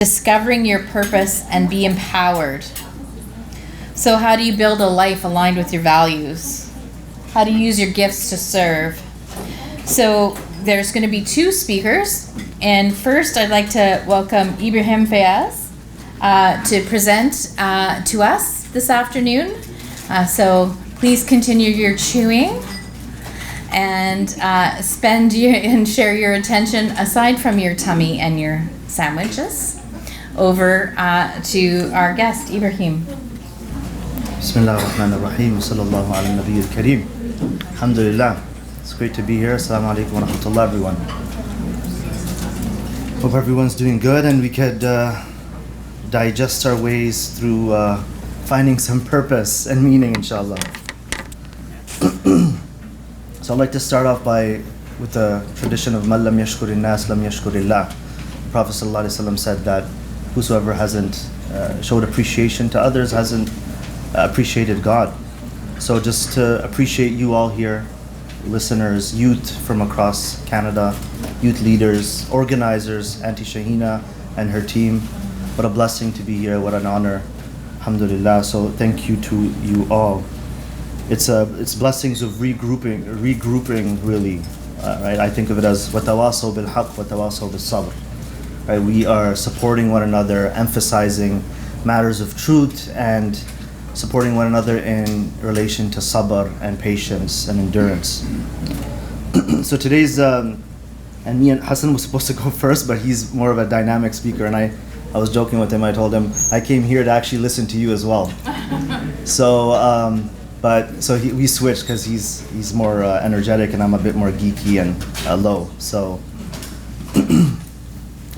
discovering your purpose and be empowered. So how do you build a life aligned with your values? How do you use your gifts to serve? So there's going to be two speakers. And first, I'd like to welcome Ibrahim Fayaz to present to us this afternoon. So please continue your chewing and share your attention aside from your tummy and your sandwiches over to our guest, Ibrahim. Bismillah ar-Rahman ar-Rahim. Sallallahu ala Nabi al-Kareem. Alhamdulillah. It's great to be here. Assalamu alaikum wa rahmatullah, everyone. Hope everyone's doing good and we could digest our ways through finding some purpose and meaning, inshallah. So I'd like to start off with the tradition of Man lam yashkurin nas lam yashkurillah. Prophet ﷺ said that whosoever hasn't showed appreciation to others hasn't appreciated God. So just to appreciate you all here, listeners, youth from across Canada, youth leaders, organizers, Auntie Shahina and her team. What a blessing to be here, what an honor. Alhamdulillah. So thank you to you all. It's blessings of regrouping really. Right? I think of it as وَتَوَاصَوْا بِالْحَقِّ وَتَوَاصَوْا بِالصَّبْرِ. Right? We are supporting one another, emphasizing matters of truth and supporting one another in relation to sabr and patience and endurance. So today's, and me and Hassan was supposed to go first, but he's more of a dynamic speaker, and I was joking with him. I told him I came here to actually listen to you as well. So we switched because he's more energetic and I'm a bit more geeky and low. So,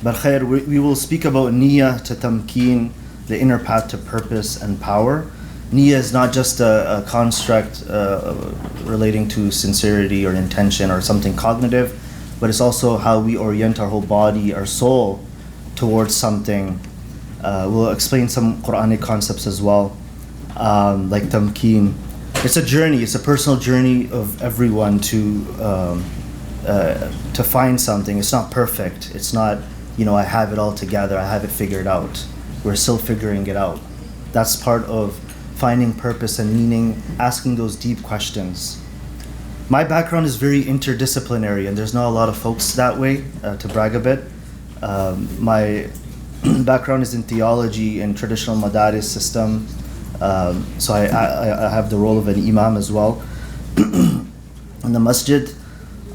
but khair, we will speak about niyyah to tamkeen, the inner path to purpose and power. Niyyah is not just a construct relating to sincerity or intention or something cognitive, but it's also how we orient our whole body, our soul towards something. We'll explain some Quranic concepts as well, like tamkeen. It's a journey. It's a personal journey of everyone to find something. It's not perfect. It's not, I have it all together. I have it figured out. We're still figuring it out. That's part of finding purpose and meaning, asking those deep questions. My background is very interdisciplinary, and there's not a lot of folks that way, to brag a bit. My background is in theology and traditional madaris system. So I have the role of an imam as well in the masjid.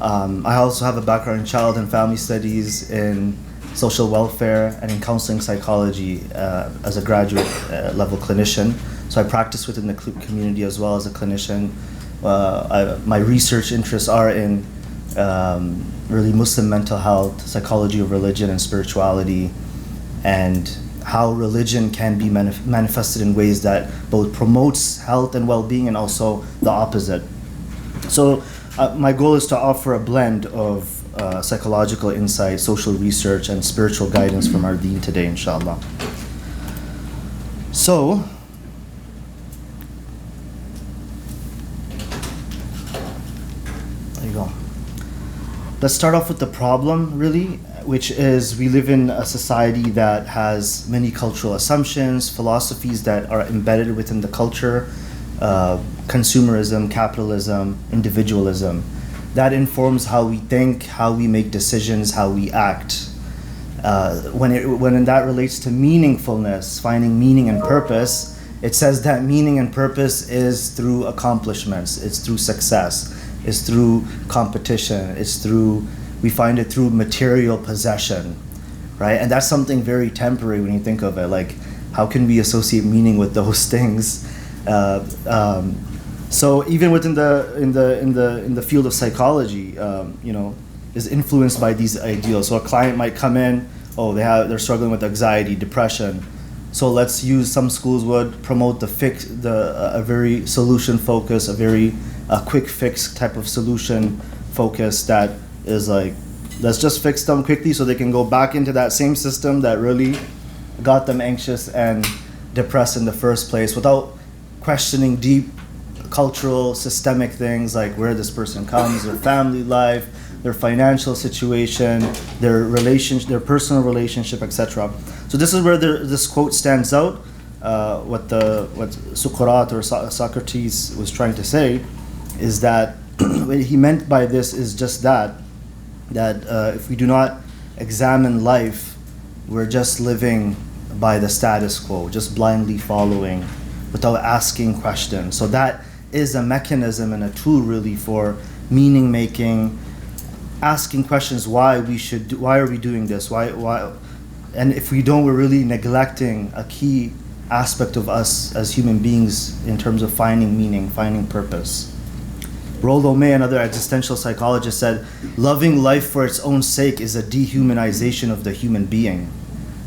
I also have a background in child and family studies, in social welfare, and in counseling psychology as a graduate level clinician. So I practice within the community as well as a clinician. My research interests are in really Muslim mental health, psychology of religion and spirituality, and how religion can be manifested in ways that both promotes health and well-being and also the opposite. So my goal is to offer a blend of psychological insight, social research, and spiritual guidance from our deen today, inshallah. So, there you go. Let's start off with the problem, really, which is we live in a society that has many cultural assumptions, philosophies that are embedded within the culture, consumerism, capitalism, individualism. That informs how we think, how we make decisions, how we act. When that relates to meaningfulness, finding meaning and purpose, it says that meaning and purpose is through accomplishments, it's through success, it's through competition, we find it through material possession, right? And that's something very temporary when you think of it. Like, how can we associate meaning with those things? So even within in the field of psychology, is influenced by these ideals. So a client might come in, they're struggling with anxiety, depression. So let's use, some schools would promote a very solution focus, a very quick fix type of solution focus that is like, let's just fix them quickly so they can go back into that same system that really got them anxious and depressed in the first place, without questioning deep cultural, systemic things like where this person comes, their family life, their financial situation, their personal relationship, etc. So this is where this quote stands out. What Socrates or Socrates was trying to say is that what he meant by this is just that if we do not examine life, we're just living by the status quo, just blindly following without asking questions. So that is a mechanism and a tool really for meaning making, asking questions why are we doing this, why, and if we don't, we're really neglecting a key aspect of us as human beings in terms of finding meaning, finding purpose. Rollo May, another existential psychologist, said, loving life for its own sake is a dehumanization of the human being,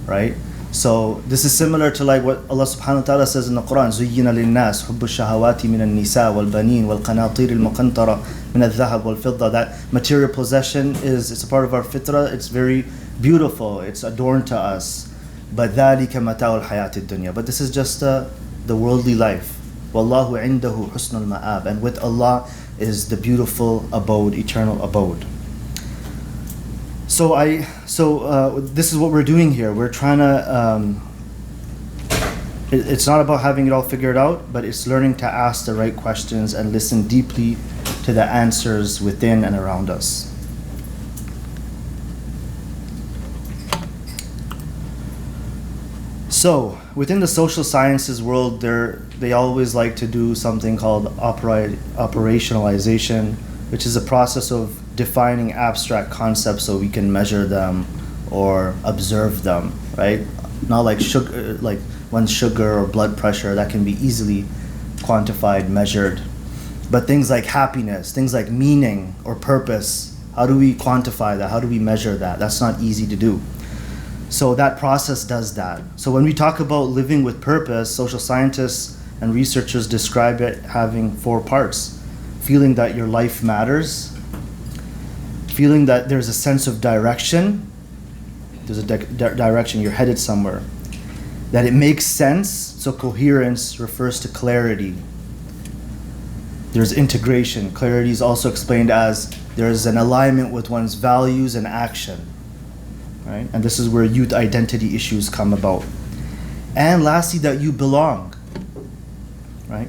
right? So this is similar to like what Allah subhanahu wa ta'ala says in the Quran, زُيِّنَ لِلنَّاسِ حُبُّ الشَّهَوَاتِ مِنَ النِّسَاءِ وَالْبَنِينَ وَالْقَنَاطِيرِ الْمُقَنْطَرَةِ مِنَ الذَّهَبِ وَالْفِضَّةِ. That material possession it's a part of our fitrah, it's very beautiful, it's adorned to us. But ذَلِكَ مَتَاعُ الْحَيَاةِ الدُّنْيَا. But this is just the worldly life. وَاللَّهُ عِنْدَهُ حُسْنُ الْمَآبِ. And with Allah is the beautiful abode, eternal abode. So this is what we're doing here. We're trying to, it's not about having it all figured out, but it's learning to ask the right questions and listen deeply to the answers within and around us. So, within the social sciences world, they always like to do something called operationalization, which is a process of defining abstract concepts so we can measure them or observe them, right? Not like sugar, like one's sugar or blood pressure, that can be easily quantified, measured. But things like happiness, things like meaning or purpose, how do we quantify that? How do we measure that? That's not easy to do. So that process does that. So when we talk about living with purpose, social scientists and researchers describe it having 4 parts. Feeling that your life matters, feeling that there's a sense of direction, there's a direction, you're headed somewhere, that it makes sense, so coherence refers to clarity. There's integration. Clarity is also explained as there's an alignment with one's values and action. Right? And this is where youth identity issues come about. And lastly, that you belong, right?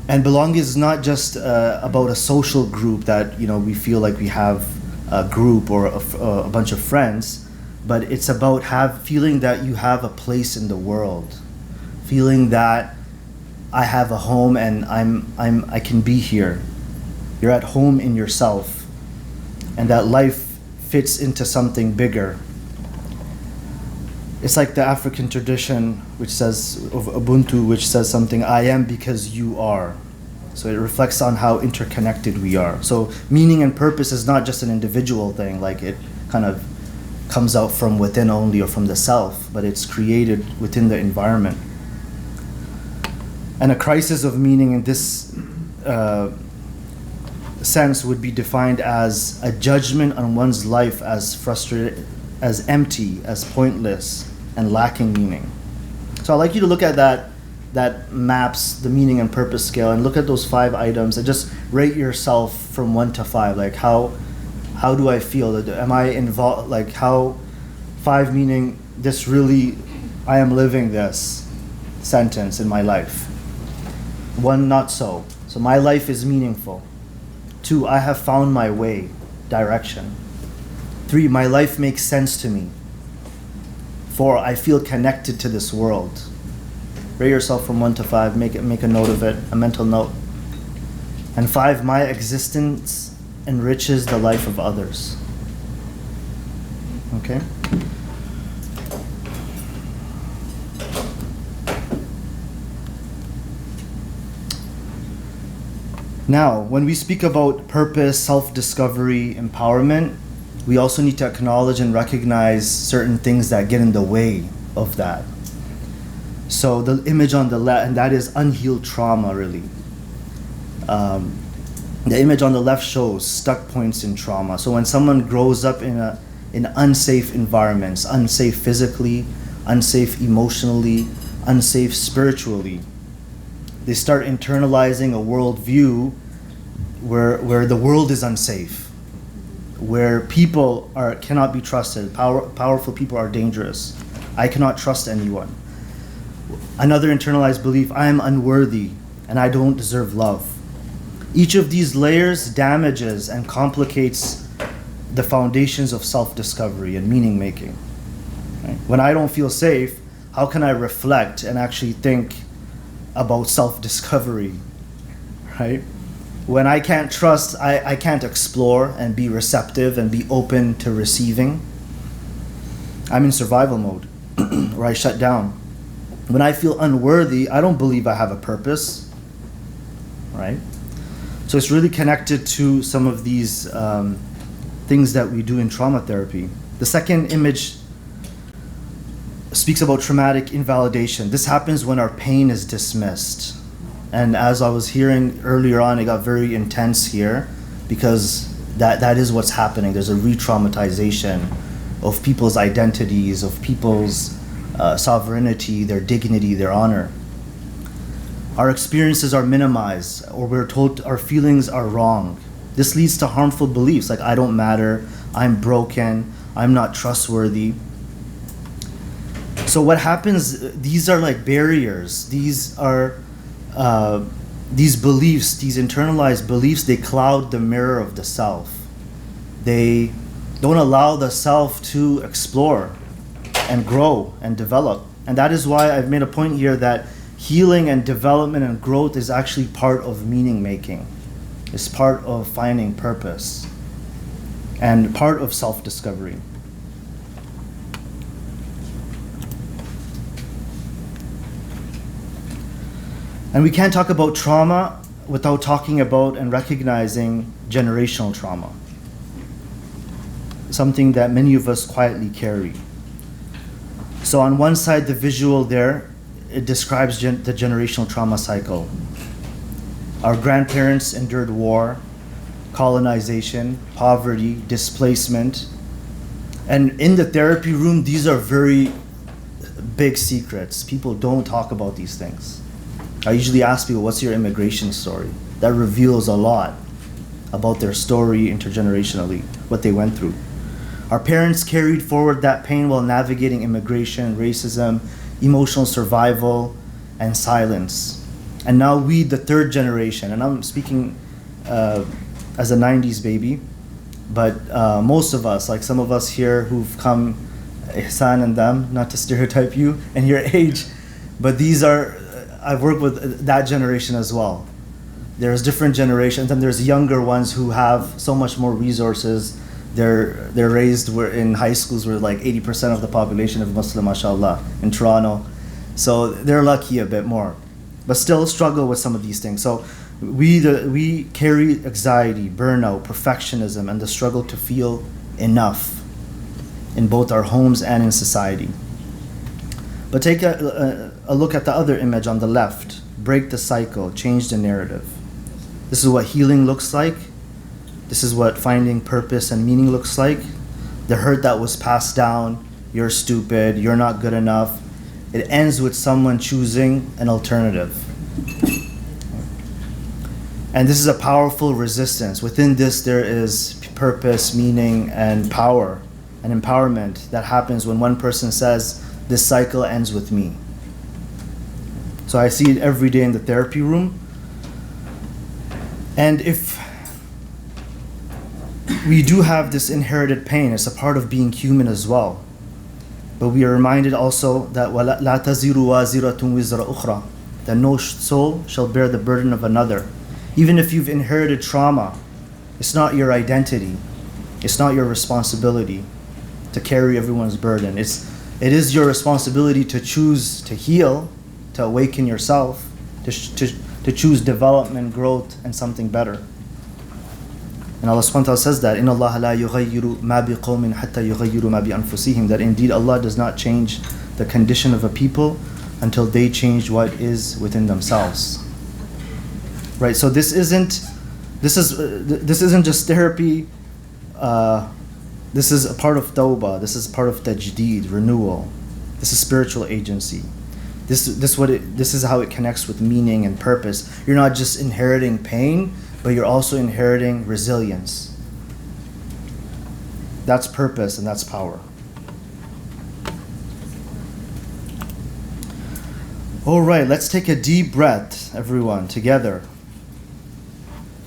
And belong is not just about a social group that we feel like we have a group or a bunch of friends, but it's about feeling that you have a place in the world, feeling that I have a home and I can be here. You're at home in yourself, and that life fits into something bigger. It's like the African tradition which says of Ubuntu, which says something, I am because you are. So it reflects on how interconnected we are. So meaning and purpose is not just an individual thing, like it kind of comes out from within only or from the self, but it's created within the environment. And a crisis of meaning in this sense would be defined as a judgment on one's life as frustrated, as empty, as pointless, and lacking meaning. So I'd like you to look at that maps the meaning and purpose scale and look at those 5 items and just rate yourself from 1 to 5. Like how do I feel? Am I involved? Like how 5 meaning this really, I am living this sentence in my life. 1 not so. So my life is meaningful. 2, I have found my way, direction. 3, my life makes sense to me. 4, I feel connected to this world. Rate yourself from 1 to 5, make a note of it, a mental note. And 5, my existence enriches the life of others. Okay? Now, when we speak about purpose, self-discovery, empowerment, we also need to acknowledge and recognize certain things that get in the way of that. So the image on the left, and that is unhealed trauma, really. The image on the left shows stuck points in trauma. So when someone grows up in unsafe environments, unsafe physically, unsafe emotionally, unsafe spiritually, they start internalizing a worldview where the world is unsafe, where people cannot be trusted, powerful people are dangerous. I cannot trust anyone. Another internalized belief, I am unworthy and I don't deserve love. Each of these layers damages and complicates the foundations of self-discovery and meaning-making. Right? When I don't feel safe, how can I reflect and actually think about self-discovery? Right? When I can't trust, I can't explore and be receptive and be open to receiving. I'm in survival mode, or I shut down. When I feel unworthy, I don't believe I have a purpose. Right? So it's really connected to some of these things that we do in trauma therapy. The second image speaks about traumatic invalidation. This happens when our pain is dismissed. And as I was hearing earlier on, it got very intense here because that is what's happening. There's a re-traumatization of people's identities, of people's sovereignty, their dignity, their honor. Our experiences are minimized, or we're told our feelings are wrong. This leads to harmful beliefs like I don't matter, I'm broken, I'm not trustworthy. So what happens, these are like barriers. These are these beliefs, these internalized beliefs, they cloud the mirror of the self. They don't allow the self to explore and grow and develop. And that is why I've made a point here that healing and development and growth is actually part of meaning making. It's part of finding purpose and part of self-discovery. And we can't talk about trauma without talking about and recognizing generational trauma. Something that many of us quietly carry. So on one side, the visual there, it describes the generational trauma cycle. Our grandparents endured war, colonization, poverty, displacement. And in the therapy room, these are very big secrets. People don't talk about these things. I usually ask people, what's your immigration story? That reveals a lot about their story intergenerationally, what they went through. Our parents carried forward that pain while navigating immigration, racism, emotional survival, and silence. And now we, the third generation, and I'm speaking as a 90s baby, but most of us, like some of us here who've come, Ihsan and them, not to stereotype you and your age, but these are, I've worked with that generation as well. There's different generations, and there's younger ones who have so much more resources. They're raised in high schools where like 80% of the population is Muslim, mashallah, in Toronto. So they're lucky a bit more, but still struggle with some of these things. So we carry anxiety, burnout, perfectionism, and the struggle to feel enough in both our homes and in society. But take a look at the other image on the left. Break the cycle, change the narrative. This is what healing looks like. This is what finding purpose and meaning looks like. The hurt that was passed down, you're stupid, you're not good enough. It ends with someone choosing an alternative. And this is a powerful resistance. Within this, there is purpose, meaning, and power and empowerment that happens when one person says, this cycle ends with me. So I see it every day in the therapy room. And if we do have this inherited pain, it's a part of being human as well. But we are reminded also that وَلَا تَزِرُ وَازِرَةٌ وِزْرَ أُخْرَى, that no soul shall bear the burden of another. Even if you've inherited trauma, it's not your identity. It's not your responsibility to carry everyone's burden. It is your responsibility to choose to heal, to awaken yourself, to choose development, growth, and something better. And Allah subhanahu wa ta'ala says that, إِنَّ اللَّهَ لَا يُغَيِّرُ مَا بِقَوْمٍ حَتَّى يُغَيِّرُ مَا بِأَنفُسِهِمْ, that indeed Allah does not change the condition of a people until they change what is within themselves. Right, so this isn't just therapy. This is a part of tawbah. This is part of tajdeed, renewal. This is spiritual agency. This is how it connects with meaning and purpose. You're not just inheriting pain, but you're also inheriting resilience. That's purpose and that's power. All right, let's take a deep breath, everyone, together.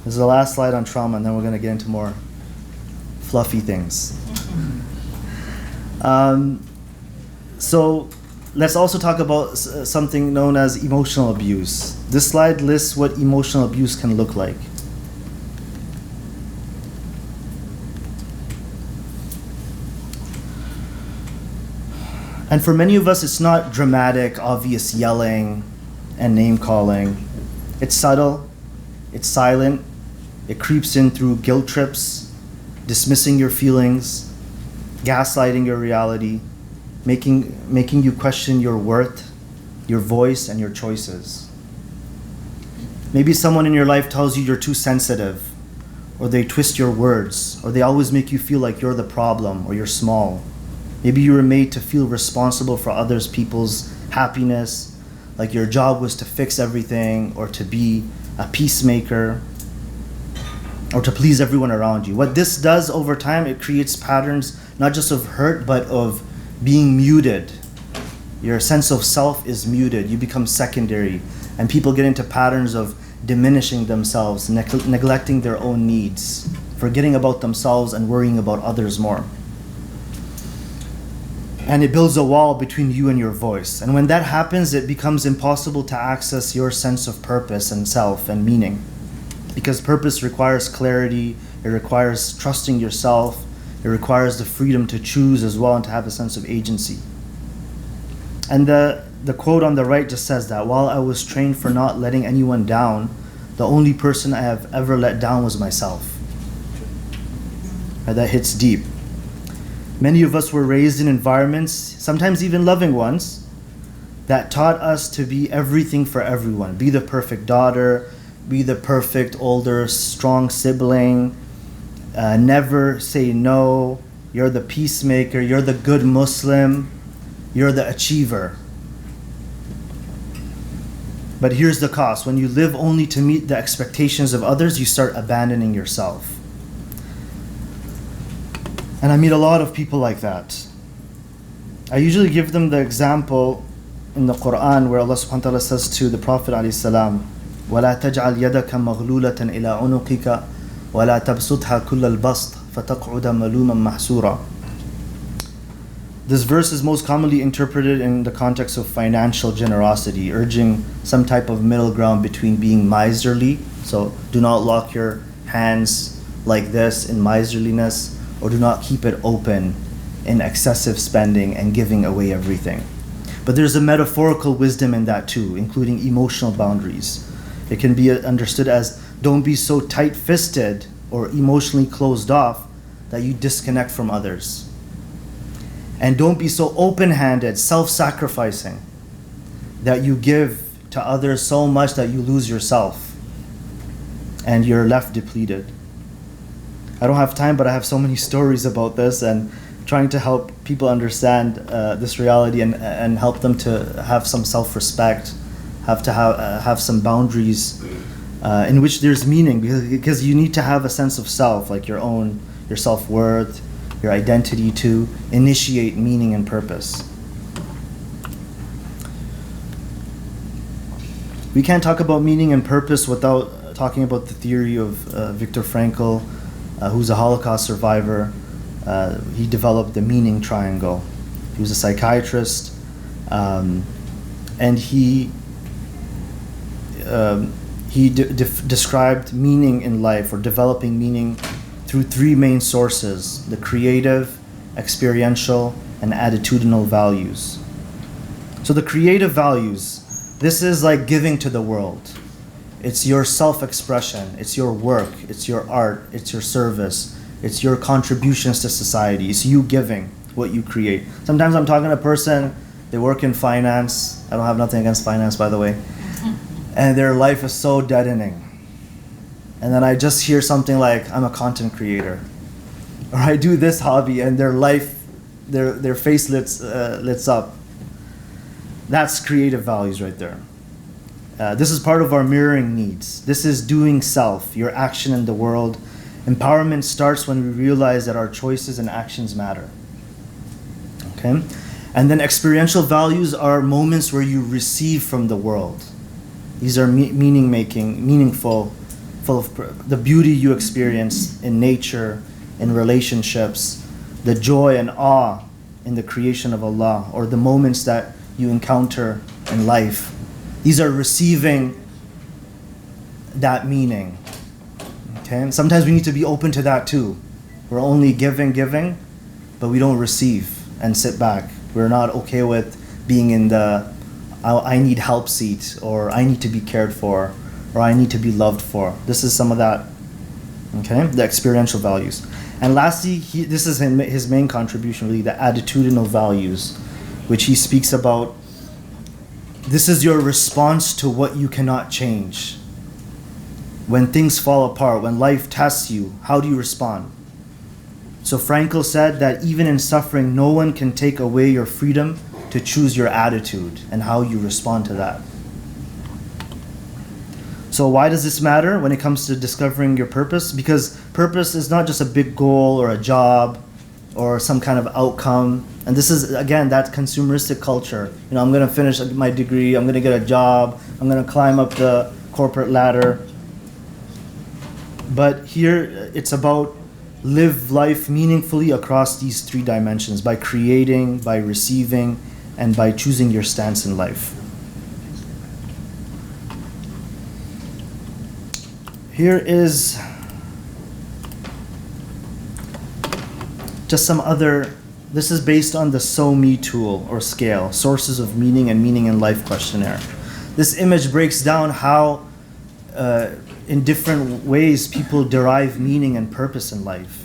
This is the last slide on trauma, and then we're going to get into more fluffy things. So let's also talk about something known as emotional abuse. This slide lists what emotional abuse can look like. And for many of us, it's not dramatic, obvious yelling and name calling. It's subtle, it's silent, it creeps in through guilt trips, dismissing your feelings, gaslighting your reality, making you question your worth, your voice, and your choices. Maybe someone in your life tells you you're too sensitive, or they twist your words, or they always make you feel like you're the problem or you're small. Maybe you were made to feel responsible for others people's happiness, like your job was to fix everything or to be a peacemaker or to please everyone around you. What this does over time, it creates patterns not just of hurt, but of being muted. Your sense of self is muted. You become secondary, and people get into patterns of diminishing themselves, neglecting their own needs, forgetting about themselves and worrying about others more. And it builds a wall between you and your voice. And when that happens, it becomes impossible to access your sense of purpose and self and meaning. Because purpose requires clarity, it requires trusting yourself, it requires the freedom to choose as well and to have a sense of agency. And the quote on the right just says that, while I was trained for not letting anyone down, the only person I have ever let down was myself. And that hits deep. Many of us were raised in environments, sometimes even loving ones, that taught us to be everything for everyone. Be the perfect daughter, be the perfect older, strong sibling, never say no, you're the peacemaker, you're the good Muslim, you're the achiever. But here's the cost. When you live only to meet the expectations of others, you start abandoning yourself. And I meet a lot of people like that. I usually give them the example in the Quran where Allah subhanahu wa ta'ala says to the Prophet alayhi salam, وَلَا تَجْعَلْ يَدَكَ مَغْلُولَةً إِلَىٰ عُنُقِكَ وَلَا تَبْسُطْهَا كُلَّ الْبَسْطِ فَتَقْعُدَ مَلُومًا مَحْسُورًا. This verse is most commonly interpreted in the context of financial generosity, urging some type of middle ground between being miserly, so do not lock your hands like this in miserliness, or do not keep it open in excessive spending and giving away everything. But there's a metaphorical wisdom in that too, including emotional boundaries. It can be understood as, don't be so tight-fisted or emotionally closed off that you disconnect from others. And don't be so open-handed, self-sacrificing, that you give to others so much that you lose yourself and you're left depleted. I don't have time, but I have so many stories about this, and trying to help people understand this reality and help them to have some self-respect, have some boundaries in which there's meaning, because you need to have a sense of self, like your self-worth, your identity, to initiate meaning and purpose. We can't talk about meaning and purpose without talking about the theory of Viktor Frankl, who's a Holocaust survivor. He developed the meaning triangle. He was a psychiatrist, and he described meaning in life, or developing meaning, through three main sources: the creative, experiential, and attitudinal values. So the creative values, this is like giving to the world. It's your self-expression, it's your work, it's your art, it's your service, it's your contributions to society, it's you giving what you create. Sometimes I'm talking to a person, they work in finance, I don't have nothing against finance, by the way, and their life is so deadening. And then I just hear something like, I'm a content creator, or I do this hobby, and their life, their face lights up. That's creative values right there. This is part of our mirroring needs. This is doing self, your action in the world. Empowerment starts when we realize that our choices and actions matter. Okay? And then experiential values are moments where you receive from the world. These are meaningful, full of the beauty you experience in nature, in relationships, the joy and awe in the creation of Allah, or the moments that you encounter in life. These are receiving that meaning. Okay? And sometimes we need to be open to that too. We're only giving, but we don't receive and sit back. We're not okay with being in the I need help seat, or I need to be cared for, or I need to be loved for. This is some of that, okay? The experiential values. And lastly, this is his main contribution, really, the attitudinal values, which he speaks about. This is your response to what you cannot change. When things fall apart, when life tests you, how do you respond? So Frankl said that even in suffering, no one can take away your freedom to choose your attitude and how you respond to that. So why does this matter when it comes to discovering your purpose? Because purpose is not just a big goal or a job or some kind of outcome. And this is, again, that consumeristic culture. You know, I'm going to finish my degree, I'm going to get a job, I'm going to climb up the corporate ladder. But here it's about live life meaningfully across these three dimensions, by creating, by receiving, and by choosing your stance in life. Here is just some other, this is based on the So Me tool or scale, Sources of Meaning and Meaning in Life questionnaire. This image breaks down how in different ways people derive meaning and purpose in life.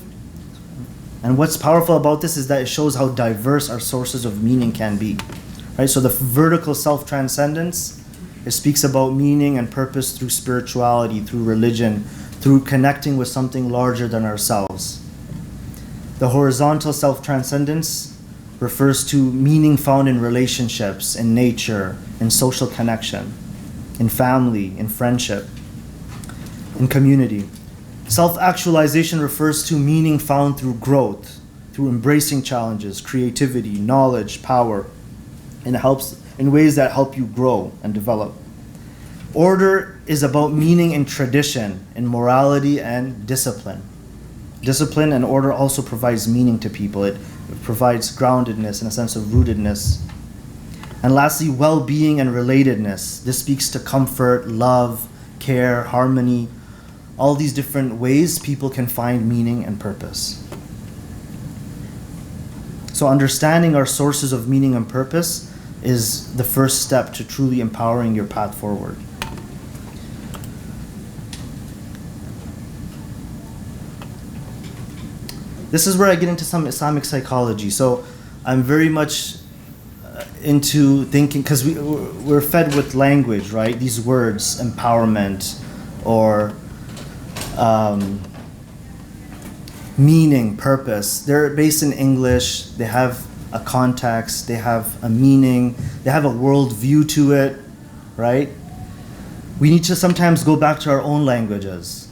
And what's powerful about this is that it shows how diverse our sources of meaning can be. Right? So the vertical self-transcendence, it speaks about meaning and purpose through spirituality, through religion, through connecting with something larger than ourselves. The horizontal self-transcendence refers to meaning found in relationships, in nature, in social connection, in family, in friendship, in community. Self-actualization refers to meaning found through growth, through embracing challenges, creativity, knowledge, power, and it helps in ways that help you grow and develop. Order is about meaning in tradition, in morality and discipline. Discipline and order also provides meaning to people. It provides groundedness and a sense of rootedness. And lastly, well-being and relatedness. This speaks to comfort, love, care, harmony, all these different ways people can find meaning and purpose. So understanding our sources of meaning and purpose is the first step to truly empowering your path forward. This is where I get into some Islamic psychology. So I'm very much into thinking, because we're fed with language, right? These words, empowerment, or meaning, purpose. They're based in English. They have a context. They have a meaning. They have a worldview to it, right? We need to sometimes go back to our own languages,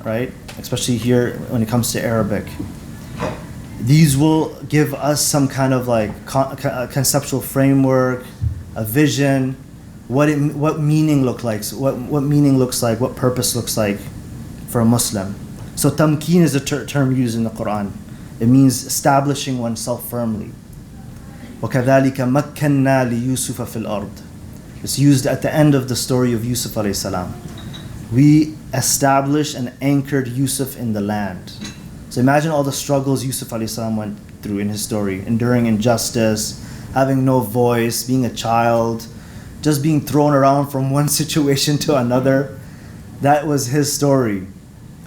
right? Especially here when it comes to Arabic. These will give us some kind of like conceptual framework, a vision, what meaning looks like, what meaning looks like, what purpose looks like for a Muslim. So tamkeen is a term used in the Quran. It means establishing oneself firmly. وَكَذَلِكَ مَكَّنَّا لِيُوسُفَ فِي الْأَرْضِ. It's used at the end of the story of Yusuf alayhi salam. We established and anchored Yusuf in the land. So imagine all the struggles Yusuf alayhi salam went through in his story, enduring injustice, having no voice, being a child, just being thrown around from one situation to another. That was his story.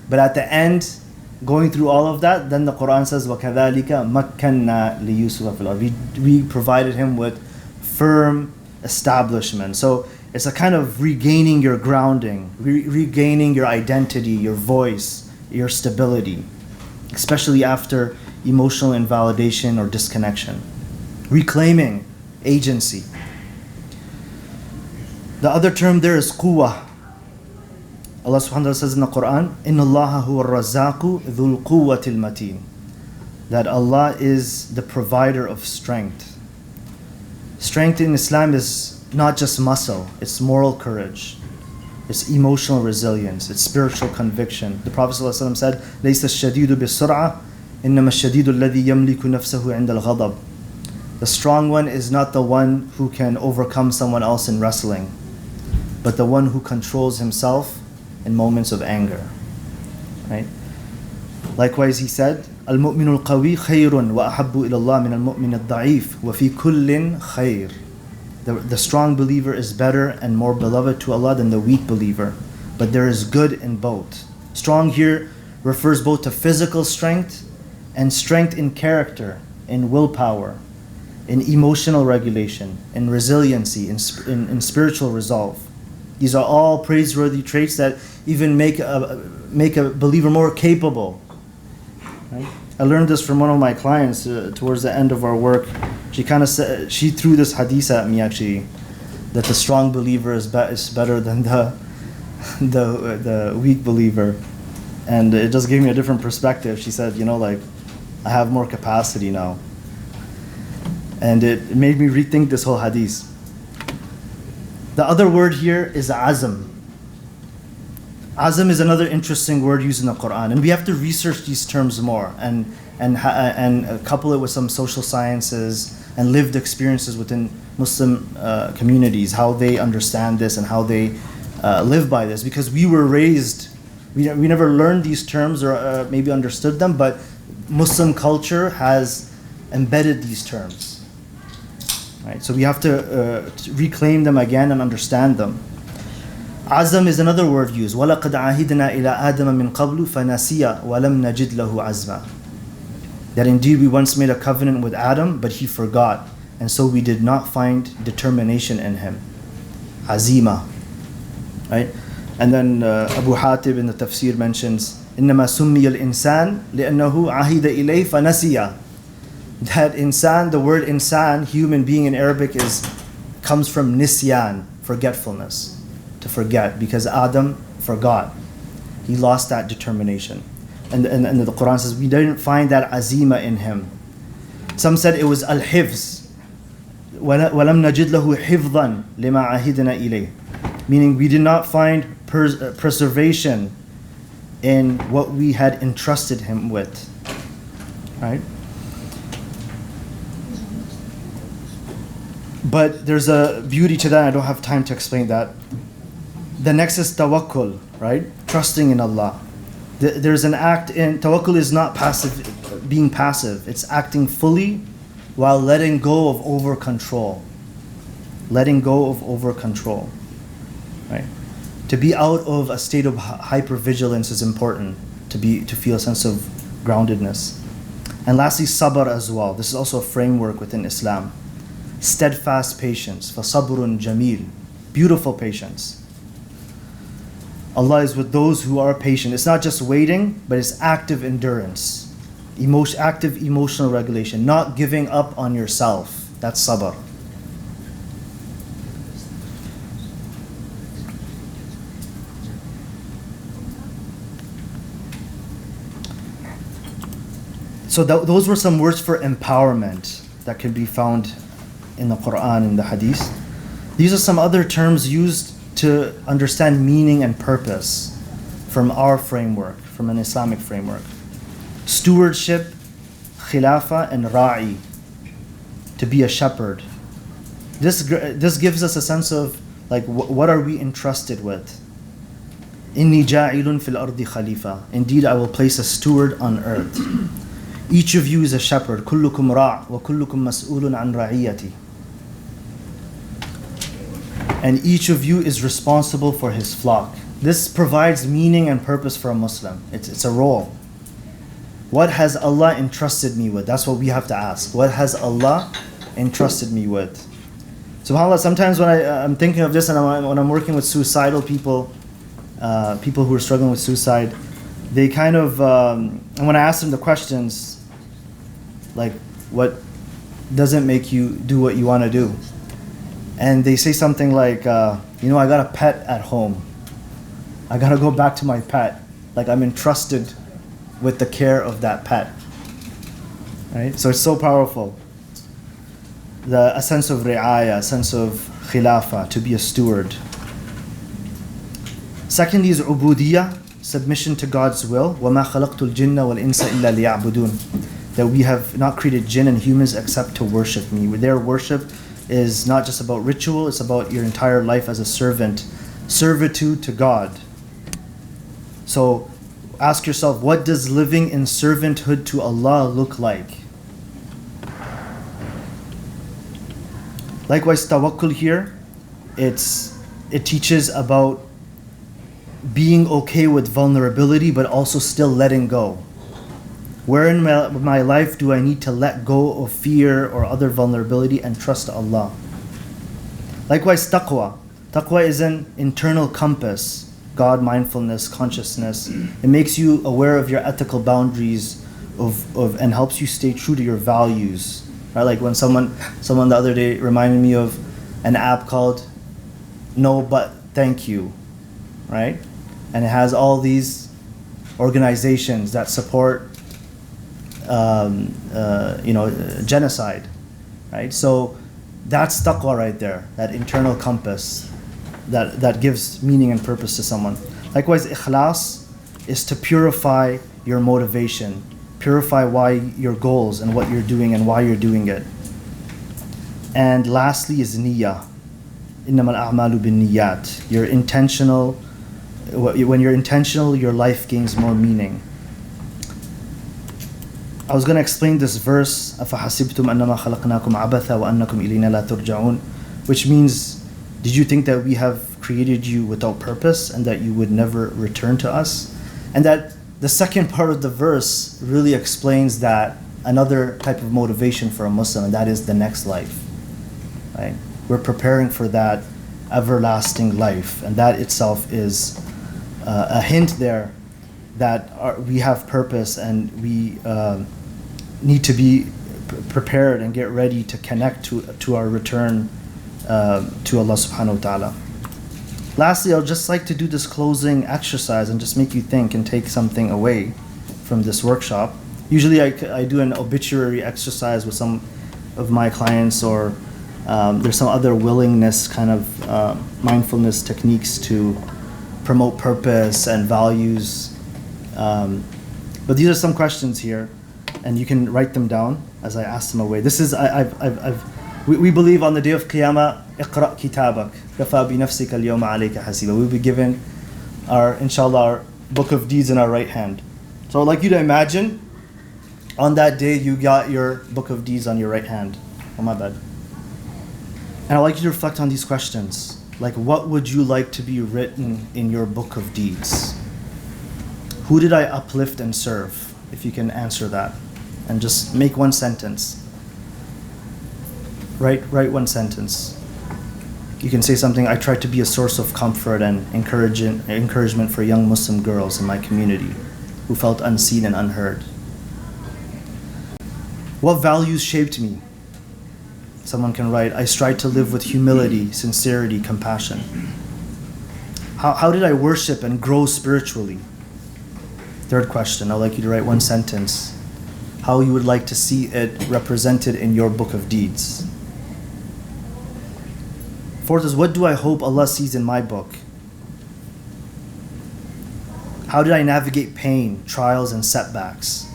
But at the end, going through all of that, then the Quran says, وَكَذَلِكَ مَكَّنَّا لِيُوسُفَ فِي الْأَرْضِ. We provided him with firm establishment. So it's a kind of regaining your grounding, regaining your identity, your voice, your stability, especially after emotional invalidation or disconnection. Reclaiming agency. The other term there is quwwah. Allah subhanahu wa ta'ala says in the Quran, إِنَّ اللَّهَ هُوَ الرَّزَّاقُ ذُو الْقُوَّةِ الْمَتِينَ. That Allah is the provider of strength, Strength in Islam is not just muscle, it's moral courage. It's emotional resilience. It's spiritual conviction. The Prophet ﷺ said, لَيْسَ الشَّدِيدُ بِالسُّرْعَةِ إِنَّمَا الشَّدِيدُ الَّذِي يَمْلِكُ نَفْسَهُ عِنْدَ الْغَضَبِ. The strong one is not the one who can overcome someone else in wrestling, but the one who controls himself in moments of anger. Right? Likewise, he said, الْمُؤْمِنُ الْقَوِيُّ خَيْرٌ وَأَحَبُّ إِلَى اللَّهِ مِنَ الْمُؤْمِنِ الضَّعِيفِ وَفِي كُلٍّ خَيْرٌ. The strong believer is better and more beloved to Allah than the weak believer. But there is good in both. Strong here refers both to physical strength and strength in character, in willpower, in emotional regulation, in resiliency, in spiritual resolve. These are all praiseworthy traits that even make a believer more capable. Right? I learned this from one of my clients towards the end of our work. She kind of said, she threw this hadith at me actually, that the strong believer is better than the weak believer, and it just gave me a different perspective. She said, I have more capacity now, and it made me rethink this whole hadith. The other word here is azm. Azm is another interesting word used in the Quran, and we have to research these terms more and couple it with some social sciences and lived experiences within Muslim communities, how they understand this and how they live by this. Because we were raised, we never learned these terms or maybe understood them, but Muslim culture has embedded these terms. Right? So we have to reclaim them again and understand them. Azam is another word used. وَلَقَدْ عَهِدْنَا إِلَىٰ آدَمَ مِنْ قَبْلُ فَنَسِيَ وَلَمْ نَجِدْ لَهُ عَزْمًا. That indeed we once made a covenant with Adam, but he forgot, and so we did not find determination in him. Azima. Right? And then Abu Hatib in the tafsir mentions, إِنَّمَا سُمِّيَ الْإِنسَانِ لِأَنَّهُ عَهِدَ إِلَيْهِ فَنَسِيَ. That insan, the word insan, human being in Arabic, comes from nisyan, forgetfulness. To forget, because Adam forgot. He lost that determination. And the Quran says we didn't find that azima in him. Some said it was al-hifz. وَلَمْ نَجِدْ لَهُ حِفْظًا لِمَا عَهِدْنَا إِلَيْهِ. Meaning we did not find preservation in what we had entrusted him with. Right? But there's a beauty to that. I don't have time to explain that. The next is tawakkul, right? Trusting in Allah. There's an act in tawakkul is not passive, being passive. It's acting fully while letting go of over control. Letting go of over control, right? To be out of a state of hypervigilance is important. To feel a sense of groundedness. And lastly, sabr as well. This is also a framework within Islam. Steadfast patience. فَصَبْرٌ جَمِيلٌ. Beautiful patience. Allah is with those who are patient. It's not just waiting, but it's active endurance. Active emotional regulation. Not giving up on yourself. That's sabr. So those were some words for empowerment that can be found in the Quran and the Hadith. These are some other terms used to understand meaning and purpose from our framework, from an Islamic framework. Stewardship, khilafah, and ra'i, to be a shepherd. This gives us a sense of what are we entrusted with. Inni ja'ilun fil ardi khalifa. Indeed, I will place a steward on earth. Each of you is a shepherd. Kullukum ra' wa kullukum mas'ulun an ra'iyati. And each of you is responsible for his flock. This provides meaning and purpose for a Muslim. It's a role. What has Allah entrusted me with? That's what we have to ask. What has Allah entrusted me with? SubhanAllah, sometimes when I'm thinking of this and when I'm working with suicidal people, people who are struggling with suicide, they kind of, and when I ask them the questions, like, what doesn't make you do what you want to do? And they say something like, I got a pet at home. I got to go back to my pet. Like I'm entrusted with the care of that pet. Right? So it's so powerful. a sense of ri'aya, a sense of khilafa, to be a steward. Secondly is ubudiyah, submission to God's will. وَمَا خَلَقْتُ الْجِنَّ وَالْإِنسَ إِلَّا لِيَعْبُدُونَ. That we have not created jinn and humans except to worship me. Their worship is not just about ritual, it's about your entire life as a servant. Servitude to God. So ask yourself, what does living in servanthood to Allah look like? Likewise, tawakkul here, it teaches about being okay with vulnerability but also still letting go. Where in my life do I need to let go of fear or other vulnerability and trust Allah? Likewise, taqwa. Taqwa is an internal compass. God, mindfulness, consciousness. It makes you aware of your ethical boundaries and helps you stay true to your values. Right? Like when someone the other day reminded me of an app called No But Thank You, right? And it has all these organizations that support genocide, right? So that's taqwa right there, that internal compass that gives meaning and purpose to someone. Likewise, ikhlas is to purify your motivation, purify why your goals and what you're doing and why you're doing it. And lastly is niyyah. إِنَّمَا الْأَعْمَالُ بِالنِّيَّاتِ. You're intentional. When you're intentional, your life gains more meaning. I was going to explain this verse, أَفَحَسِبْتُمْ أَنَّمَا خَلَقْنَاكُمْ عَبَثًا وَأَنَّكُمْ إِلَيْنَا لَا تُرْجَعُونَ, which means, did you think that we have created you without purpose and that you would never return to us? And that the second part of the verse really explains that another type of motivation for a Muslim, and that is the next life. Right? We're preparing for that everlasting life, and that itself is a hint there that we have purpose and we need to be prepared and get ready to connect to our return to Allah subhanahu wa ta'ala. Lastly, I'd just like to do this closing exercise and just make you think and take something away from this workshop. Usually I do an obituary exercise with some of my clients, or there's some other willingness kind of mindfulness techniques to promote purpose and values. But these are some questions here, and you can write them down as I ask them away. This is we believe on the day of Qiyamah, اقرأ كتابك كفى بنفسك اليوم عليك حسيبا. We'll be given inshallah, our book of deeds in our right hand. So I'd like you to imagine on that day you got your book of deeds on your right hand. Oh my bad. And I'd like you to reflect on these questions. Like, what would you like to be written in your book of deeds? Who did I uplift and serve? If you can answer that. And just make one sentence. Write one sentence. You can say something, I tried to be a source of comfort and encouragement for young Muslim girls in my community who felt unseen and unheard. What values shaped me? Someone can write, I strive to live with humility, sincerity, compassion. How did I worship and grow spiritually? Third question, I'd like you to write one sentence. How you would like to see it represented in your book of deeds. Fourth is, what do I hope Allah sees in my book? How did I navigate pain, trials, and setbacks?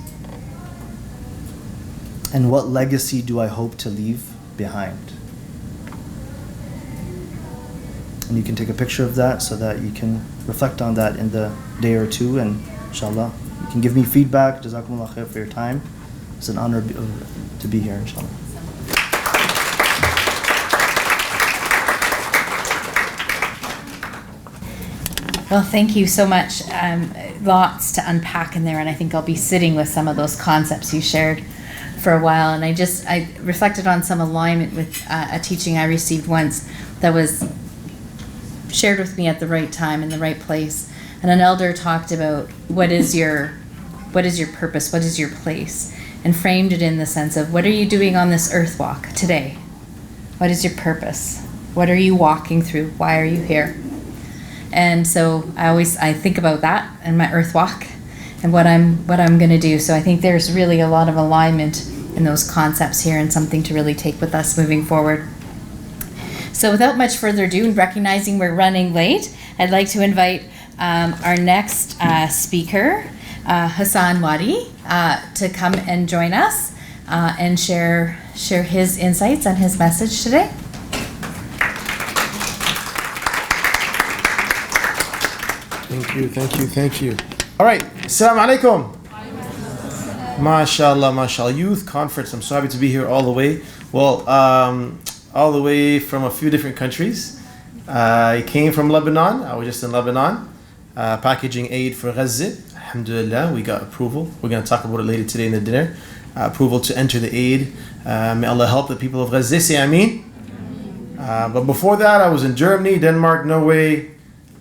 And what legacy do I hope to leave behind? And you can take a picture of that so that you can reflect on that in the day or two, and inshallah, you can give me feedback. Jazakumullah khair for your time. It's an honor to be here, inshallah. Well, thank you so much. Lots to unpack in there, and I think I'll be sitting with some of those concepts you shared for a while. And I reflected on some alignment with a teaching I received once that was shared with me at the right time in the right place. And an elder talked about what is your purpose, what is your place, and framed it in the sense of, what are you doing on this earth walk today? What is your purpose? What are you walking through? Why are you here? And so I think about that in my earth walk and what I'm going to do. So I think there's really a lot of alignment and those concepts here, and something to really take with us moving forward. So without much further ado, and recognizing we're running late, I'd like to invite our next speaker, Hassan Wadi, to come and join us and share his insights and his message today. Thank you. All right, Assalamu alaikum. MashaAllah. Youth Conference. I'm so happy to be here all the way. Well, all the way from a few different countries. I came from Lebanon. I was just in Lebanon, packaging aid for Gaza. Alhamdulillah, we got approval. We're going to talk about it later today in the dinner. Approval to enter the aid. May Allah help the people of Gaza. Say Ameen. But before that, I was in Germany, Denmark, Norway,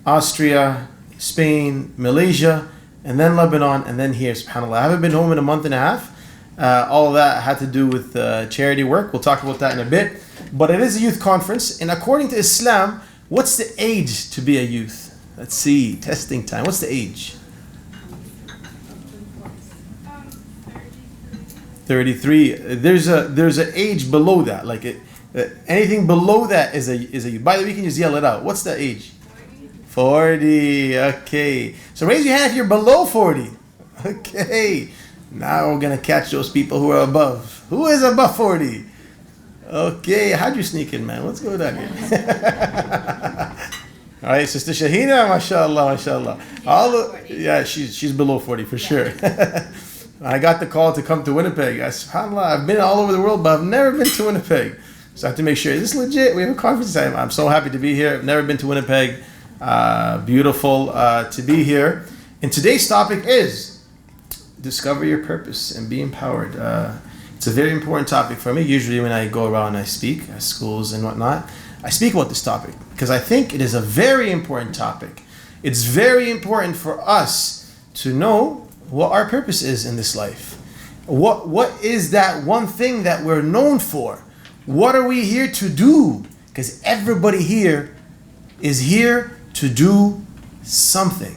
Austria, Spain, Malaysia, and then Lebanon, and then here, subhanAllah. I haven't been home in a month and a half. All of that had to do with charity work. We'll talk about that in a bit. But it is a youth conference, and according to Islam, what's the age to be a youth? Let's see, testing time. What's the age? 33. There's an age below that. Like anything below that is a youth. By the way, you can just yell it out. What's the age? 40. Okay. So raise your hand if you're below 40. Okay. Now we're gonna catch those people who are above. Who is above 40? Okay. How'd you sneak in, man? What's going on here? All right, Sister Shahina, mashallah. Yeah, she's below 40 for sure. I got the call to come to Winnipeg. SubhanAllah, I've been all over the world, but I've never been to Winnipeg. So I have to make sure, is this legit? We have a conference time. I'm so happy to be here. I've never been to Winnipeg. Beautiful to be here. And today's topic is discover your purpose and be empowered. It's a very important topic for me. Usually when I go around and I speak at schools and whatnot, I speak about this topic because I think it is a very important topic. It's very important for us to know what our purpose is in this life. What is that one thing that we're known for? What are we here to do? Because everybody here is here to do something.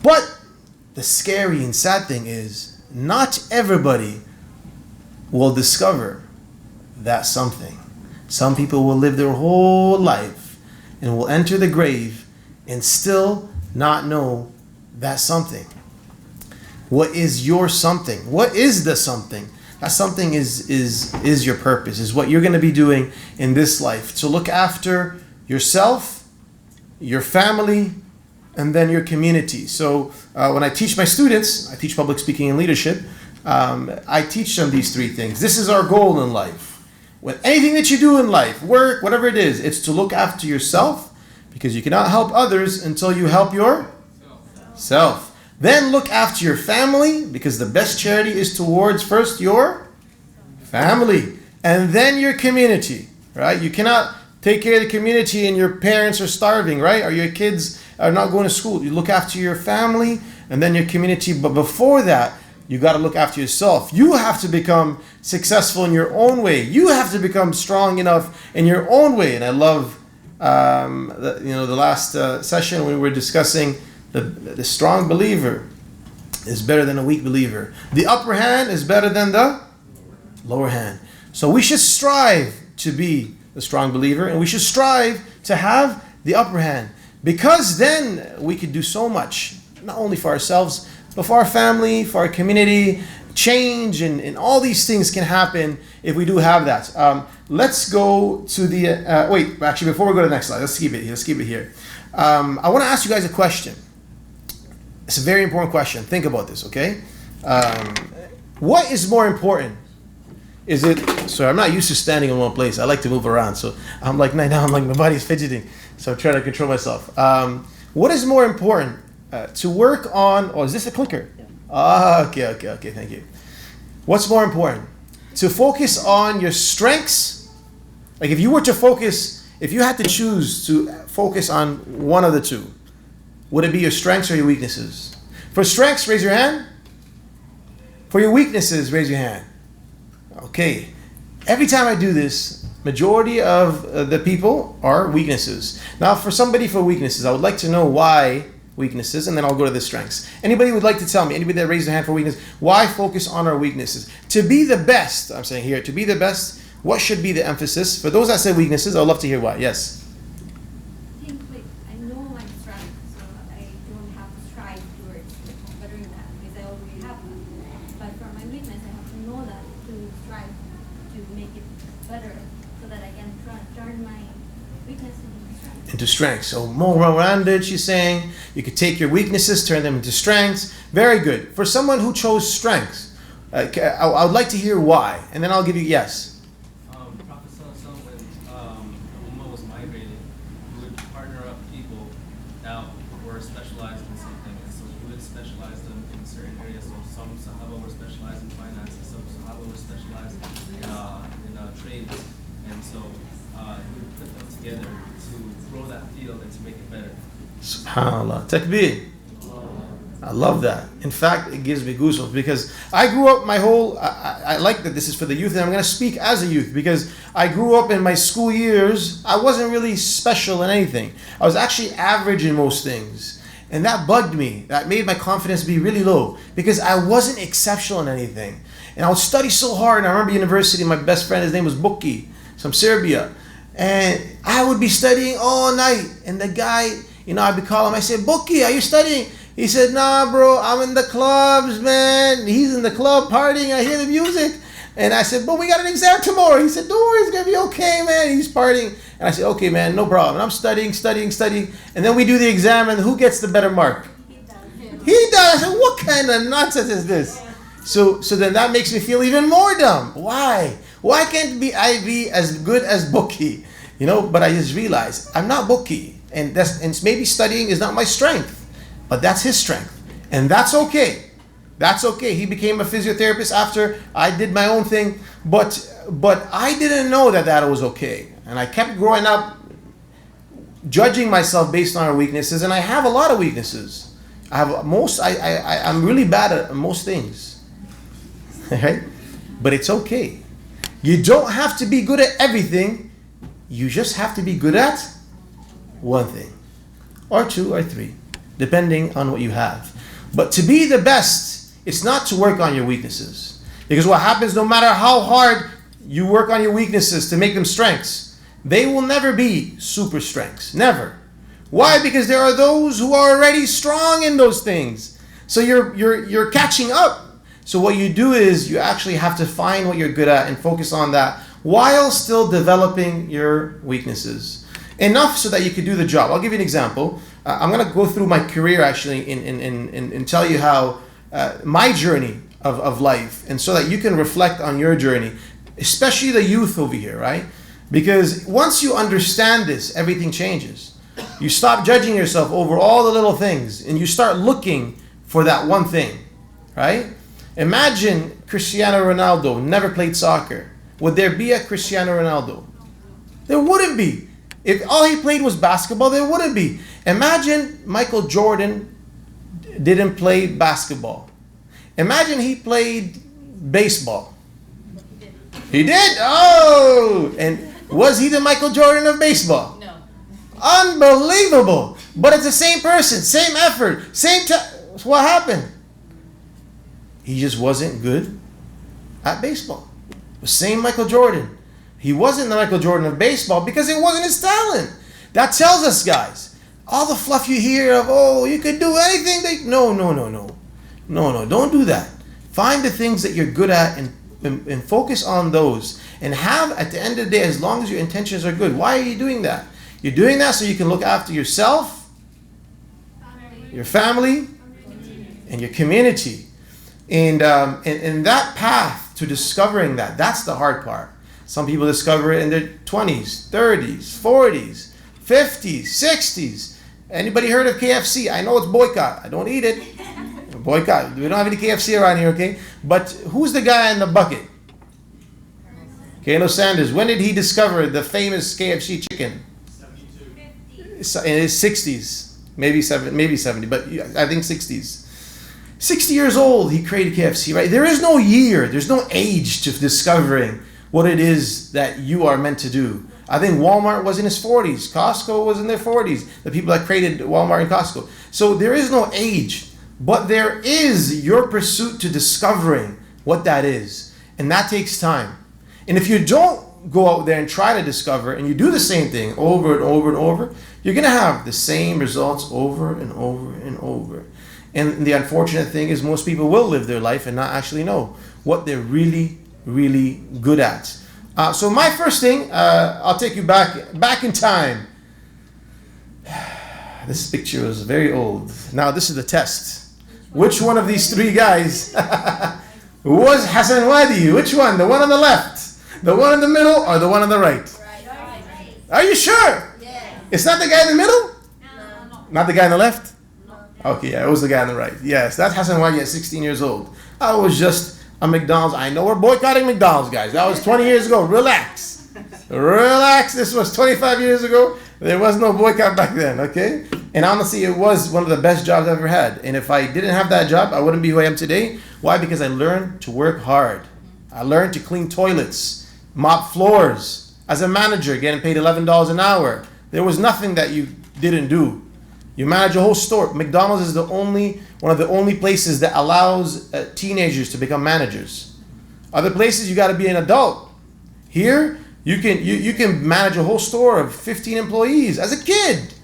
But the scary and sad thing is not everybody will discover that something. Some people will live their whole life and will enter the grave and still not know that something. What is your something? What is the something? That something is your purpose, is what you're going to be doing in this life. To look after yourself, your family, and then your community. So when I teach my students, I teach public speaking and leadership, I teach them these three things. This is our goal in life. With anything that you do in life, work, whatever it is, it's to look after yourself, because you cannot help others until you help yourself. Then look after your family, because the best charity is towards first your family and then your community, right? You cannot take care of the community and your parents are starving, right? Or your kids are not going to school. You look after your family and then your community. But before that, you got to look after yourself. You have to become successful in your own way. You have to become strong enough in your own way. And I love, the last session when we were discussing the strong believer is better than a weak believer. The upper hand is better than the lower hand. So we should strive to be the strong believer, and we should strive to have the upper hand, because then we could do so much, not only for ourselves, but for our family, for our community. Change and all these things can happen if we do have that. Let's go to the actually before we go to the next slide, let's keep it here. I want to ask you guys a question. It's a very important question. Think about this, okay? What is more important? Sorry, I'm not used to standing in one place. I like to move around. So I'm like, my body's fidgeting. So I'm trying to control myself. What is more important? To work on, is this a clicker? Okay, thank you. What's more important? To focus on your strengths? Like if you had to choose to focus on one of the two, would it be your strengths or your weaknesses? For strengths, raise your hand. For your weaknesses, raise your hand. Okay. Every time I do this, majority of the people are weaknesses. Now, for weaknesses, I would like to know why weaknesses, and then I'll go to the strengths. Anybody would like to tell me, anybody that raised their hand for weakness, why focus on our weaknesses? To be the best, I'm saying here, to be the best, what should be the emphasis? For those that say weaknesses, I'd love to hear why. Yes? I think I know my strength, so I don't have to strive towards bettering that because I already have that. But for my weakness, I have to know that to strive to make it better so that I can turn my weakness into strength. Into strengths. So more well-rounded, she's saying. You could take your weaknesses, turn them into strengths. Very good. For someone who chose strengths, I would like to hear why, and then I'll give you yes. Prophet Sallallahu when Ummah was migrating, he would partner up people that were specialized in something, and so he would specialize them in certain areas. So some Sahaba were specialized in finance, and some Sahaba were specialized in trades, and so he would put them together to grow that field and to make it better. SubhanAllah. Takbir. I love that. In fact, it gives me goosebumps because I grew up I like that this is for the youth, and I'm going to speak as a youth because I grew up in my school years. I wasn't really special in anything. I was actually average in most things. And that bugged me. That made my confidence be really low because I wasn't exceptional in anything. And I would study so hard. And I remember university, my best friend, his name was Buki, from Serbia. And I would be studying all night. And the guy, I'd be calling him. I said, Buki, are you studying? He said, nah, bro, I'm in the clubs, man. He's in the club partying. I hear the music. And I said, but we got an exam tomorrow. He said, don't worry, it's going to be okay, man. He's partying. And I said, okay, man, no problem. And I'm studying. And then we do the exam, and who gets the better mark? He does. I said, what kind of nonsense is this? So then that makes me feel even more dumb. Why? Why can't I be as good as Buki? But I just realized I'm not Buki. And maybe studying is not my strength. But that's his strength. And that's okay. That's okay. He became a physiotherapist after I did my own thing. But I didn't know that was okay. And I kept growing up judging myself based on our weaknesses. And I have a lot of weaknesses. I'm really bad at most things. Right? But it's okay. You don't have to be good at everything. You just have to be good at one thing. Or two or three. Depending on what you have. But to be the best, it's not to work on your weaknesses. Because what happens, no matter how hard you work on your weaknesses to make them strengths, they will never be super strengths. Never. Why? Because there are those who are already strong in those things. So you're catching up. So what you do is you actually have to find what you're good at and focus on that while still developing your weaknesses. Enough so that you can do the job. I'll give you an example. I'm going to go through my career actually and tell you how my journey of life, and so that you can reflect on your journey, especially the youth over here, right? Because once you understand this, everything changes. You stop judging yourself over all the little things and you start looking for that one thing, right? Imagine Cristiano Ronaldo never played soccer. Would there be a Cristiano Ronaldo? There wouldn't be. If all he played was basketball, there wouldn't be. Imagine Michael Jordan didn't play basketball. Imagine he played baseball. He did? Oh! And was he the Michael Jordan of baseball? No. Unbelievable. But it's the same person, same effort, same time. So what happened? He just wasn't good at baseball. The same Michael Jordan. He wasn't the Michael Jordan of baseball because it wasn't his talent. That tells us, guys, all the fluff you hear of, oh, you could do anything. No, don't do that. Find the things that you're good at and focus on those. And have, at the end of the day, as long as your intentions are good. Why are you doing that? You're doing that so you can look after yourself, your family, and your community. And that path to discovering that's the hard part. Some people discover it in their 20s, 30s, 40s, 50s, 60s. Anybody heard of KFC? I know it's boycott. I don't eat it. Boycott. We don't have any KFC around here, okay? But who's the guy in the bucket? Colonel Sanders. When did he discover the famous KFC chicken? 72. In his 60s. Maybe 70, but I think 60s. 60 years old, he created KFC, right? There is no year, there's no age to discovering what it is that you are meant to do. I think Walmart was in his 40s. Costco was in their 40s. The people that created Walmart and Costco. So there is no age, but there is your pursuit to discovering what that is. And that takes time. And if you don't go out there and try to discover, and you do the same thing over and over and over, you're going to have the same results over and over and over. And the unfortunate thing is most people will live their life and not actually know what they're really, really good at. So my first thing, I'll take you back in time. This picture was very old. Now this is the test. Which one of these three guys was Hassan Wadi? Which one? The one on the left, the one in the middle, or the one on the right? Right. Are you sure? Yeah. It's not the guy in the middle? No. Not the guy on the left? Okay, yeah, it was the guy on the right. Yes, that's Hassan Wadi at 16 years old. I was just a McDonald's. I know we're boycotting McDonald's, guys. That was 20 years ago. Relax. Relax. This was 25 years ago. There was no boycott back then, okay? And honestly, it was one of the best jobs I've ever had. And if I didn't have that job, I wouldn't be who I am today. Why? Because I learned to work hard. I learned to clean toilets, mop floors. As a manager, getting paid $11 an hour. There was nothing that you didn't do. You manage a whole store. McDonald's is one of the only places that allows teenagers to become managers. Other places you got to be an adult. Here you can manage a whole store of 15 employees as a kid.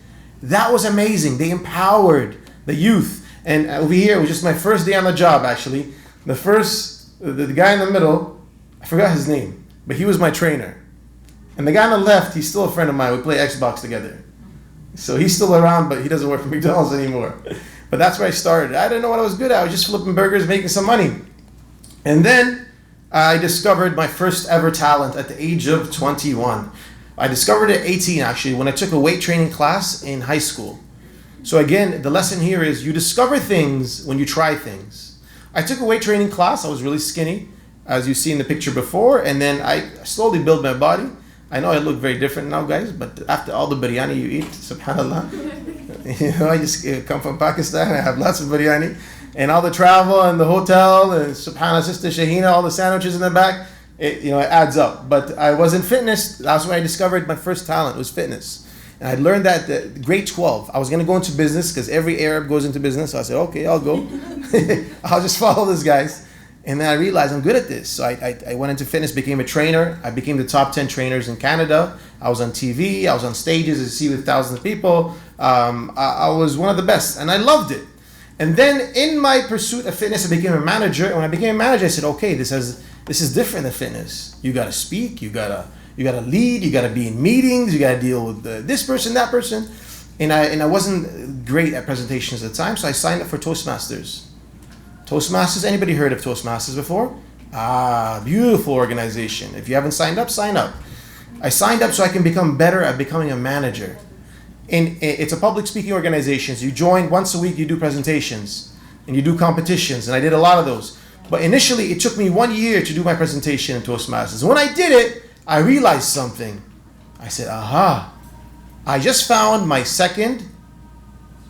That was amazing. They empowered the youth. And over here it was just my first day on the job actually. The guy in the middle, I forgot his name, but he was my trainer. And the guy on the left, he's still a friend of mine. We play Xbox together. So he's still around, but he doesn't work for McDonald's anymore. But that's where I started. I didn't know what I was good at. I was just flipping burgers, making some money. And then I discovered my first ever talent at the age of 21. I discovered it at 18 actually, when I took a weight training class in high school. So again, the lesson here is you discover things when you try things. I took a weight training class. I was really skinny, as you see in the picture before. And then I slowly built my body. I know I look very different now, guys, but after all the biryani you eat, subhanAllah, you know, I just come from Pakistan, I have lots of biryani, and all the travel and the hotel, and subhanAllah, Sister Shahina, all the sandwiches in the back, it adds up. But I was in fitness. That's when I discovered my first talent was fitness. And I learned that at grade 12. I was going to go into business because every Arab goes into business. So I said, okay, I'll go. I'll just follow these guys. And then I realized I'm good at this. So I went into fitness, became a trainer. I became the top 10 trainers in Canada. I was on TV. I was on stages, as you see, with thousands of people. I was one of the best, and I loved it. And then in my pursuit of fitness, I became a manager. And when I became a manager, I said, okay, this is different than fitness. You got to speak. You got to lead. You got to be in meetings. You got to deal with this person, that person. And I wasn't great at presentations at the time, so I signed up for Toastmasters. Toastmasters, anybody heard of Toastmasters before? Beautiful organization. If you haven't signed up, sign up. I signed up so I can become better at becoming a manager. And it's a public speaking organization. So you join once a week, you do presentations and you do competitions. And I did a lot of those. But initially, it took me 1 year to do my presentation in Toastmasters. When I did it, I realized something. I said, aha, I just found my second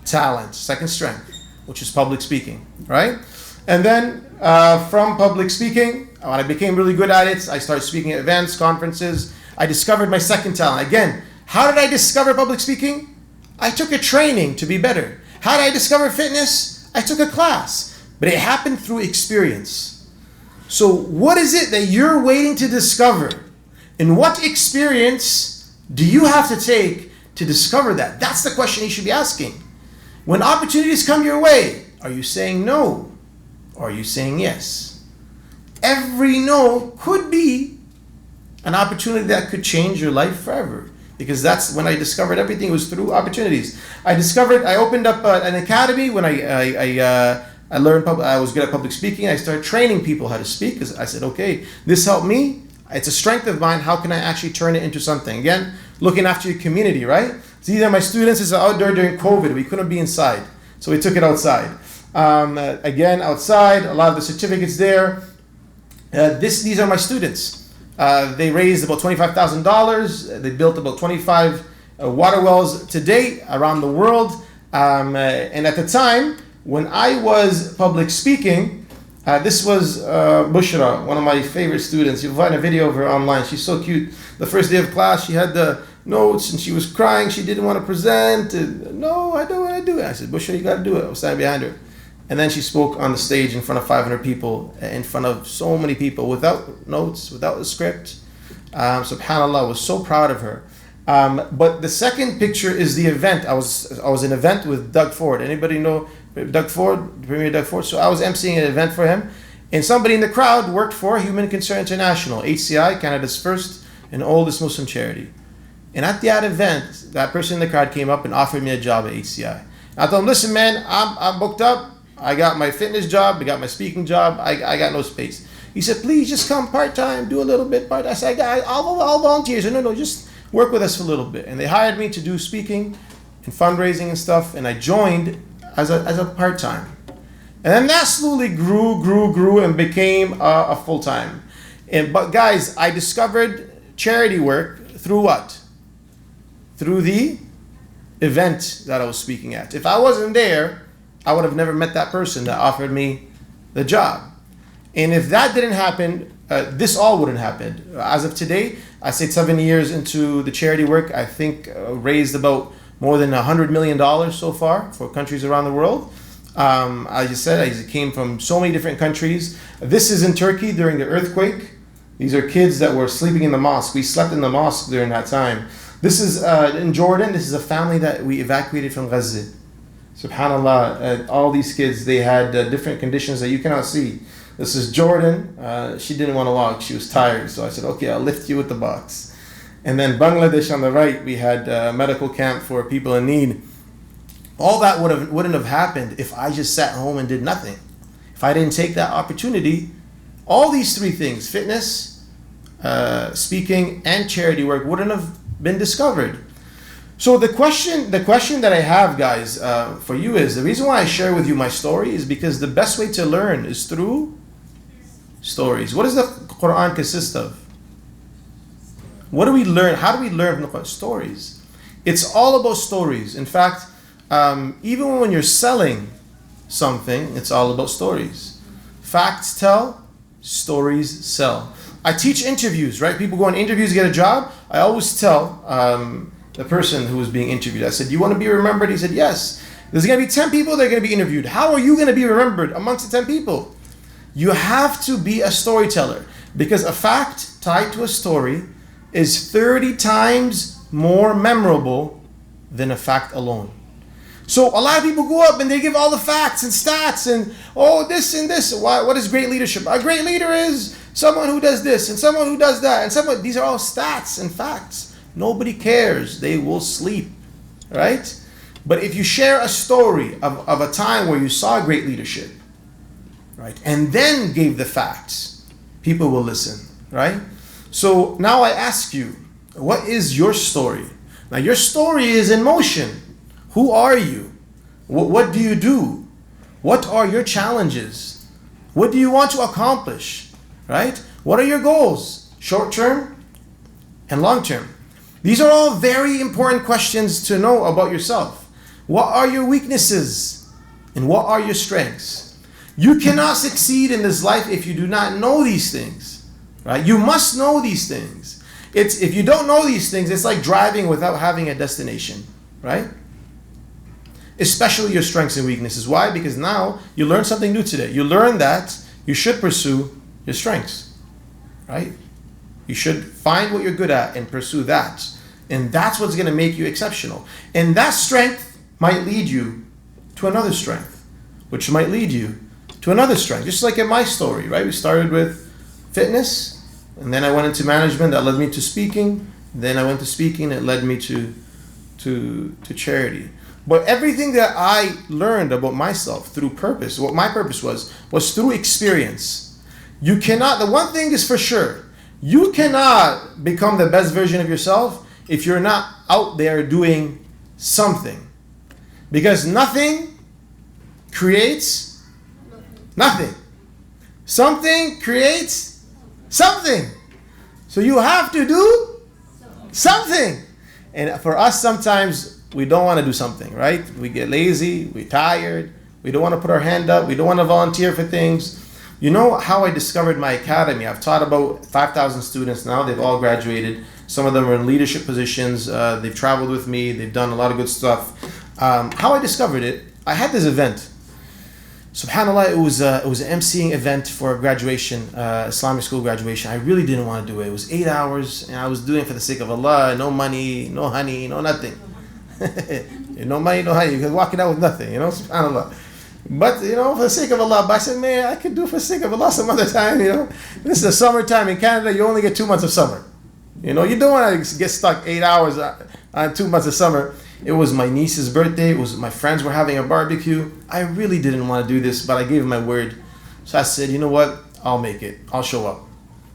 talent, second strength, which is public speaking, right? And then from public speaking, when I became really good at it, I started speaking at events, conferences. I discovered my second talent. Again, how did I discover public speaking? I took a training to be better. How did I discover fitness? I took a class. But it happened through experience. So what is it that you're waiting to discover? And what experience do you have to take to discover that? That's the question you should be asking. When opportunities come your way, are you saying no? Or are you saying yes? Every no could be an opportunity that could change your life forever. Because that's when I discovered everything was through opportunities. I opened up an academy when I learned, I was good at public speaking. I started training people how to speak because I said, okay, this helped me. It's a strength of mine. How can I actually turn it into something? Again, looking after your community, right? So either my students is outdoor during COVID. We couldn't be inside. So we took it outside. Again, outside, a lot of the certificates there. These are my students. They raised about $25,000. They built about 25 water wells to date around the world. And at the time, when I was public speaking, This was Bushra, one of my favorite students. You'll find a video of her online. She's so cute. The first day of class, she had the notes and she was crying. She didn't want to present. And, no, I don't want to do it. I said, Bushra, you got to do it. I was standing behind her. And then she spoke on the stage in front of 500 people, in front of so many people, without notes, without the script. SubhanAllah, I was so proud of her. But the second picture is the event. I was in an event with Doug Ford. Anybody know Doug Ford, Premier Doug Ford? So I was emceeing an event for him. And somebody in the crowd worked for Human Concern International, HCI, Canada's first and oldest Muslim charity. And at that event, that person in the crowd came up and offered me a job at HCI. I told him, listen, man, I'm booked up. I got my fitness job. I got my speaking job. I got no space. He said, please just come part-time, do a little bit part-time. I said, I'll volunteer. He said, no, just work with us for a little bit. And they hired me to do speaking and fundraising and stuff. And I joined as a part-time. And then that slowly grew and became a full-time. But guys, I discovered charity work through what? Through the event that I was speaking at. If I wasn't there, I would have never met that person that offered me the job. And if that didn't happen, this all wouldn't happen. As of today, I say 7 years into the charity work, I think raised about more than $100 million so far for countries around the world. As you said, I came from so many different countries. This is in Turkey during the earthquake. These are kids that were sleeping in the mosque. We slept in the mosque during that time. This is in Jordan. This is a family that we evacuated from Gaza. SubhanAllah, all these kids, they had different conditions that you cannot see. This is Jordan. She didn't want to walk. She was tired. So I said, okay, I'll lift you with the box. And then Bangladesh on the right, we had a medical camp for people in need. All that wouldn't have happened if I just sat home and did nothing. If I didn't take that opportunity, all these three things, fitness, speaking, and charity work, wouldn't have been discovered. So the question that I have, guys, for you is, the reason why I share with you my story is because the best way to learn is through stories. What does the Quran consist of? What do we learn? How do we learn from the Quran? Stories. It's all about stories. In fact, even when you're selling something, it's all about stories. Facts tell, stories sell. I teach interviews, right? People go on interviews to get a job. I always tell the person who was being interviewed, I said, you want to be remembered? He said, yes. There's going to be 10 people that are going to be interviewed. How are you going to be remembered amongst the 10 people? You have to be a storyteller, because a fact tied to a story is 30 times more memorable than a fact alone. So a lot of people go up and they give all the facts and stats and, oh, this and this. What is great leadership? A great leader is someone who does this and someone who does that. And these are all stats and facts. Nobody cares. They will sleep, right? But if you share a story of a time where you saw great leadership, right, and then gave the facts, people will listen, right? So now I ask you, what is your story? Now your story is in motion. Who are you? What do you do? What are your challenges? What do you want to accomplish, right? What are your goals, short term and long term? These are all very important questions to know about yourself. What are your weaknesses and what are your strengths? You cannot succeed in this life if you do not know these things, right? You must know these things. If you don't know these things, it's like driving without having a destination, right? Especially your strengths and weaknesses. Why? Because now you learn something new today. You learn that you should pursue your strengths, right? You should find what you're good at and pursue that. And that's what's going to make you exceptional. And that strength might lead you to another strength, which might lead you to another strength. Just like in my story, right? We started with fitness, and then I went into management. That led me to speaking. Then I went to speaking. It led me to charity. But everything that I learned about myself through purpose, what my purpose was through experience. You cannot, the one thing is for sure, you cannot become the best version of yourself if you're not out there doing something. Because nothing creates nothing. Something creates something. So you have to do something. And for us, sometimes we don't want to do something, right? We get lazy, we're tired, we don't want to put our hand up, we don't want to volunteer for things. You know how I discovered my academy? I've taught about 5,000 students now. They've all graduated. Some of them are in leadership positions. They've traveled with me. They've done a lot of good stuff. How I discovered it, I had this event. SubhanAllah, it was an emceeing event for a graduation, Islamic school graduation. I really didn't want to do it. It was 8 hours, and I was doing it for the sake of Allah. No money, no honey, no nothing. No money, no honey. You're walking out with nothing, SubhanAllah. But, for the sake of Allah. But I said, man, I could do it for the sake of Allah some other time, This is the summertime. In Canada, you only get 2 months of summer. You don't want to get stuck 8 hours on 2 months of summer. It was my niece's birthday. My friends were having a barbecue. I really didn't want to do this, but I gave my word. So I said, you know what? I'll make it. I'll show up.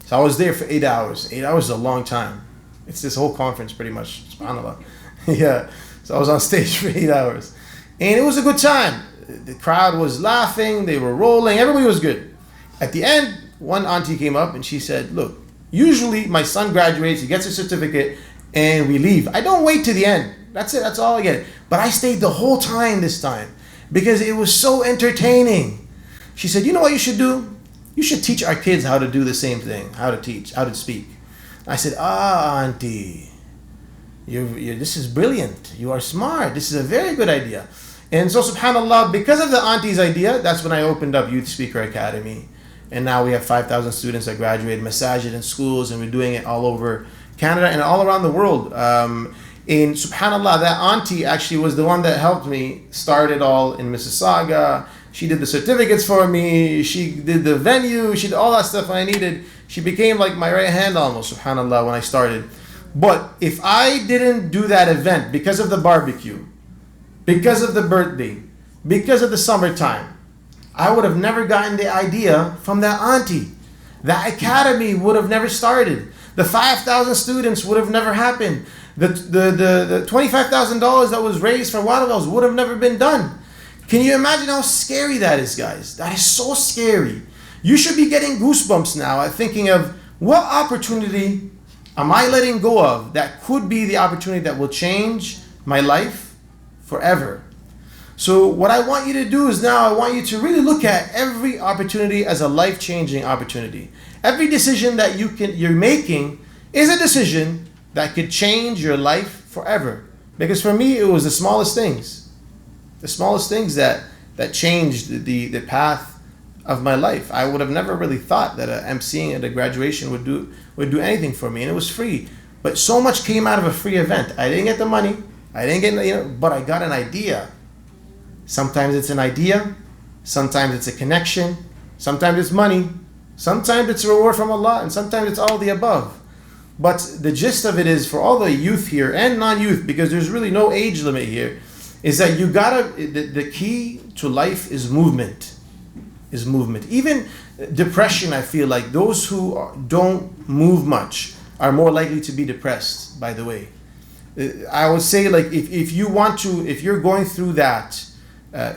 So I was there for 8 hours. 8 hours is a long time. It's this whole conference pretty much. SubhanAllah. Yeah. So I was on stage for 8 hours. And it was a good time. The crowd was laughing. They were rolling. Everybody was good. At the end, one auntie came up and she said, look, usually my son graduates, he gets a certificate, and we leave. I don't wait to the end. That's it. That's all I get. But I stayed the whole time this time because it was so entertaining. She said, you know what you should do? You should teach our kids how to do the same thing, how to teach, how to speak. I said, auntie, this is brilliant. You are smart. This is a very good idea. And so, subhanAllah, because of the auntie's idea, that's when I opened up Youth Speaker Academy. And now we have 5,000 students that graduate masajid in schools, and we're doing it all over Canada and all around the world. And subhanAllah, that auntie actually was the one that helped me start it all in Mississauga. She did the certificates for me. She did the venue. She did all that stuff I needed. She became like my right hand almost, subhanAllah, when I started. But if I didn't do that event because of the barbecue, because of the birthday, because of the summertime, I would have never gotten the idea from that auntie. That academy would have never started. The 5,000 students would have never happened. The $25,000 that was raised for water wells would have never been done. Can you imagine how scary that is, guys? That is so scary. You should be getting goosebumps now at thinking of what opportunity am I letting go of that could be the opportunity that will change my life forever. So what I want you to do is now I want you to really look at every opportunity as a life-changing opportunity. Every decision that you're making is a decision that could change your life forever. Because for me, it was the smallest things. The smallest things that changed the path of my life. I would have never really thought that emceeing at a graduation would do anything for me, and it was free. But so much came out of a free event. I didn't get the money. I didn't get, but I got an idea. Sometimes it's an idea. Sometimes it's a connection. Sometimes it's money. Sometimes it's a reward from Allah, and sometimes it's all the above. But the gist of it is, for all the youth here and non-youth, because there's really no age limit here, is that you gotta, the key to life is movement. Is movement. Even depression, I feel like those who don't move much are more likely to be depressed, by the way. I would say, like, if you're going through that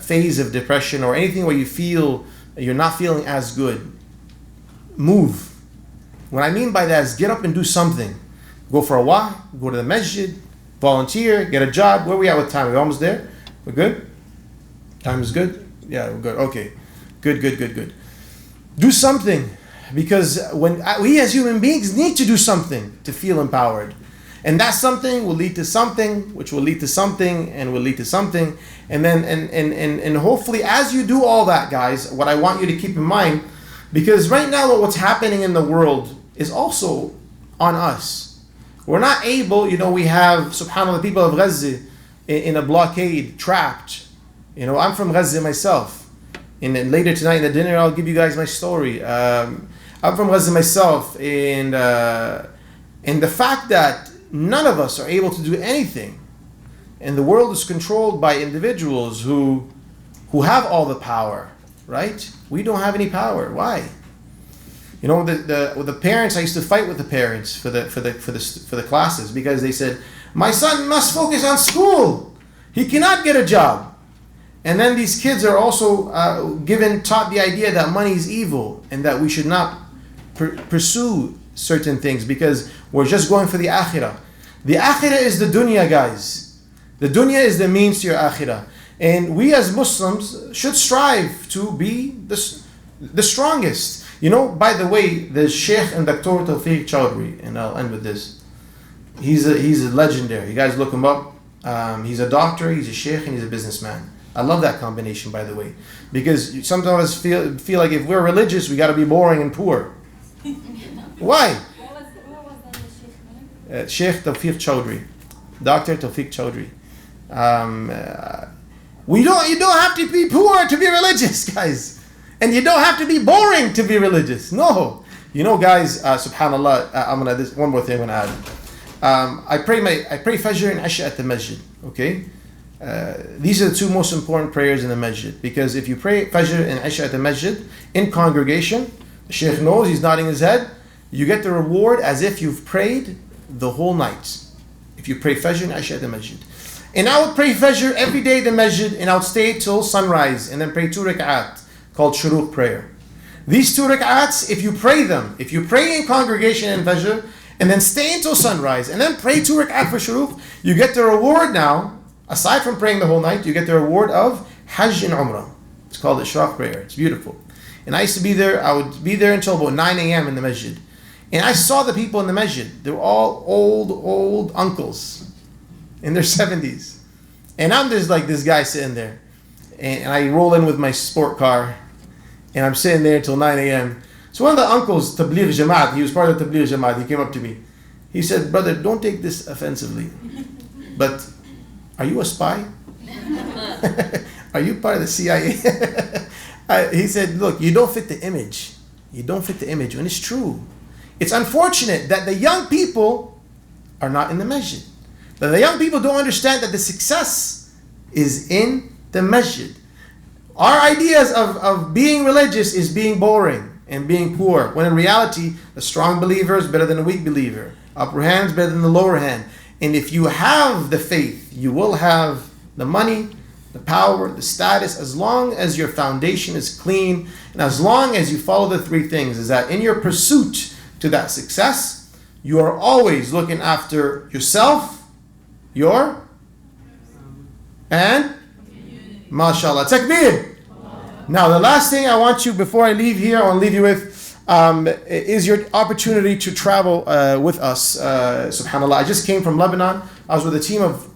phase of depression or anything where you feel you're not feeling as good, move. What I mean by that is get up and do something. Go for a walk, go to the masjid, volunteer, get a job. Where are we at with time? We're almost there? We're good? Time is good? Yeah, we're good. Okay. Good. Do something. Because when we as human beings need to do something to feel empowered. And that something will lead to something, which will lead to something, and will lead to something. And then and hopefully as you do all that, guys, what I want you to keep in mind, because right now what's happening in the world is also on us. We're not able, we have, subhanAllah, people of Gaza in a blockade, trapped. I'm from Gaza myself. And then later tonight in the dinner, I'll give you guys my story. I'm from Gaza myself, and the fact that none of us are able to do anything, and the world is controlled by individuals who have all the power, right? We don't have any power. Why? With the parents, I used to fight with the parents for the classes, because they said, my son must focus on school. He cannot get a job. And then these kids are also taught the idea that money is evil and that we should not pursue certain things because we're just going for the akhirah. The akhirah is the dunya, guys. The dunya is the means to your akhirah. And we as Muslims should strive to be The strongest. You know, by the way, the Sheikh and Dr. Tawfiq Chowdhury, and I'll end with this. He's a legendary. You guys look him up. He's a doctor, he's a sheikh, and he's a businessman. I love that combination, by the way, because sometimes feel like if we're religious, we got to be boring and poor. Why? What was the sheikh name? Sheikh Tawfiq Chowdhury, Dr. Tawfiq Chowdhury. You don't have to be poor to be religious, guys, and you don't have to be boring to be religious. No, you know, guys. Subhanallah. This one more thing I'm gonna add. I pray Fajr and Isha at the masjid. Okay, these are the two most important prayers in the masjid, because if you pray Fajr and Isha at the masjid in congregation, the Sheikh knows, he's nodding his head. You get the reward as if you've prayed the whole night. If you pray Fajr and Isha at the masjid. And I would pray Fajr every day at the masjid, and I would stay till sunrise and then pray 2 rak'at called Shuruq prayer. These 2 rak'ats, if you pray in congregation in Fajr and then stay until sunrise and then pray 2 rak'at for Shuruq, you get the reward now, aside from praying the whole night, you get the reward of Hajj and Umrah. It's called the Ishraq prayer. It's beautiful. And I used to be there, I would be there until about 9 a.m. in the masjid. And I saw the people in the masjid. They were all old uncles in their 70s. And I'm just like this guy sitting there. And I roll in with my sport car. And I'm sitting there until 9 a.m. So one of the uncles, Tabligh Jamaat, he was part of the Tabligh Jamaat, he came up to me. He said, "Brother, don't take this offensively, but are you a spy? Are you part of the CIA?" He said, "Look, you don't fit the image. You don't fit the image." And it's true. It's unfortunate that the young people are not in the masjid. That the young people don't understand that the success is in the masjid. Our ideas of being religious is being boring and being poor, when in reality, a strong believer is better than a weak believer. Upper hand is better than the lower hand. And if you have the faith, you will have the money, the power, the status, as long as your foundation is clean, and as long as you follow the 3 things, is that in your pursuit to that success, you are always looking after yourself, and mashallah, takbir. Now the last thing I want you, before I leave here, I want to leave you with is your opportunity to travel with us. Subhanallah, I just came from Lebanon. I was with a team of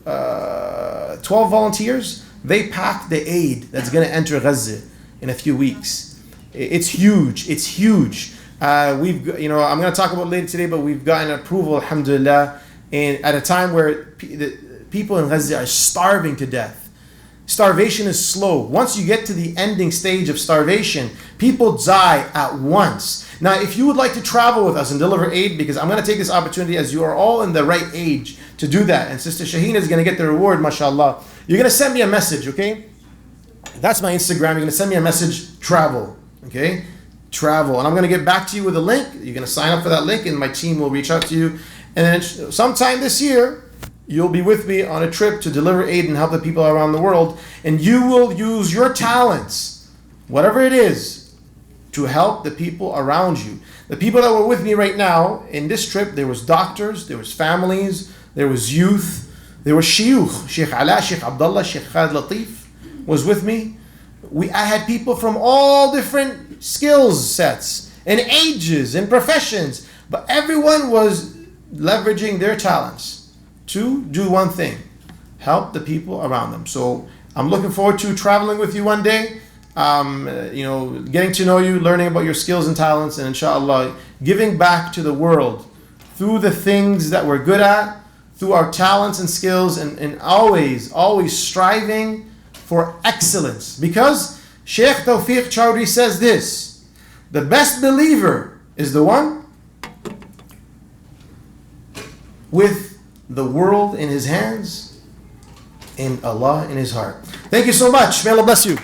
12 volunteers. They packed the aid that's going to enter Gaza in a few weeks. It's huge. It's huge. I'm going to talk about it later today, but we've gotten approval, alhamdulillah, and at a time where the people in Gaza are starving to death. Starvation is slow. Once you get to the ending stage of starvation, people die at once. Now, if you would like to travel with us and deliver aid, because I'm going to take this opportunity as you are all in the right age to do that, and Sister Shaheen is going to get the reward, mashallah. You're going to send me a message, okay? That's my Instagram. You're going to send me a message, travel, okay? Travel. And I'm going to get back to you with a link. You're going to sign up for that link, and my team will reach out to you. And then sometime this year, you'll be with me on a trip to deliver aid and help the people around the world. And you will use your talents, whatever it is, to help the people around you. The people that were with me right now in this trip, there was doctors, there was families, there was youth, there was shiyukh. Sheikh Ala, Sheikh Abdullah, Sheikh Khalid Latif was with me. I had people from all different skills sets and ages and professions, but everyone was leveraging their talents to do one thing: help the people around them. So I'm looking forward to traveling with you one day, getting to know you, learning about your skills and talents, and inshallah giving back to the world through the things that we're good at, through our talents and skills, and always striving for excellence. Because Sheikh Tawfiq Chowdhury says this: the best believer is the one with the world in his hands and Allah in his heart. Thank you so much. May Allah bless you.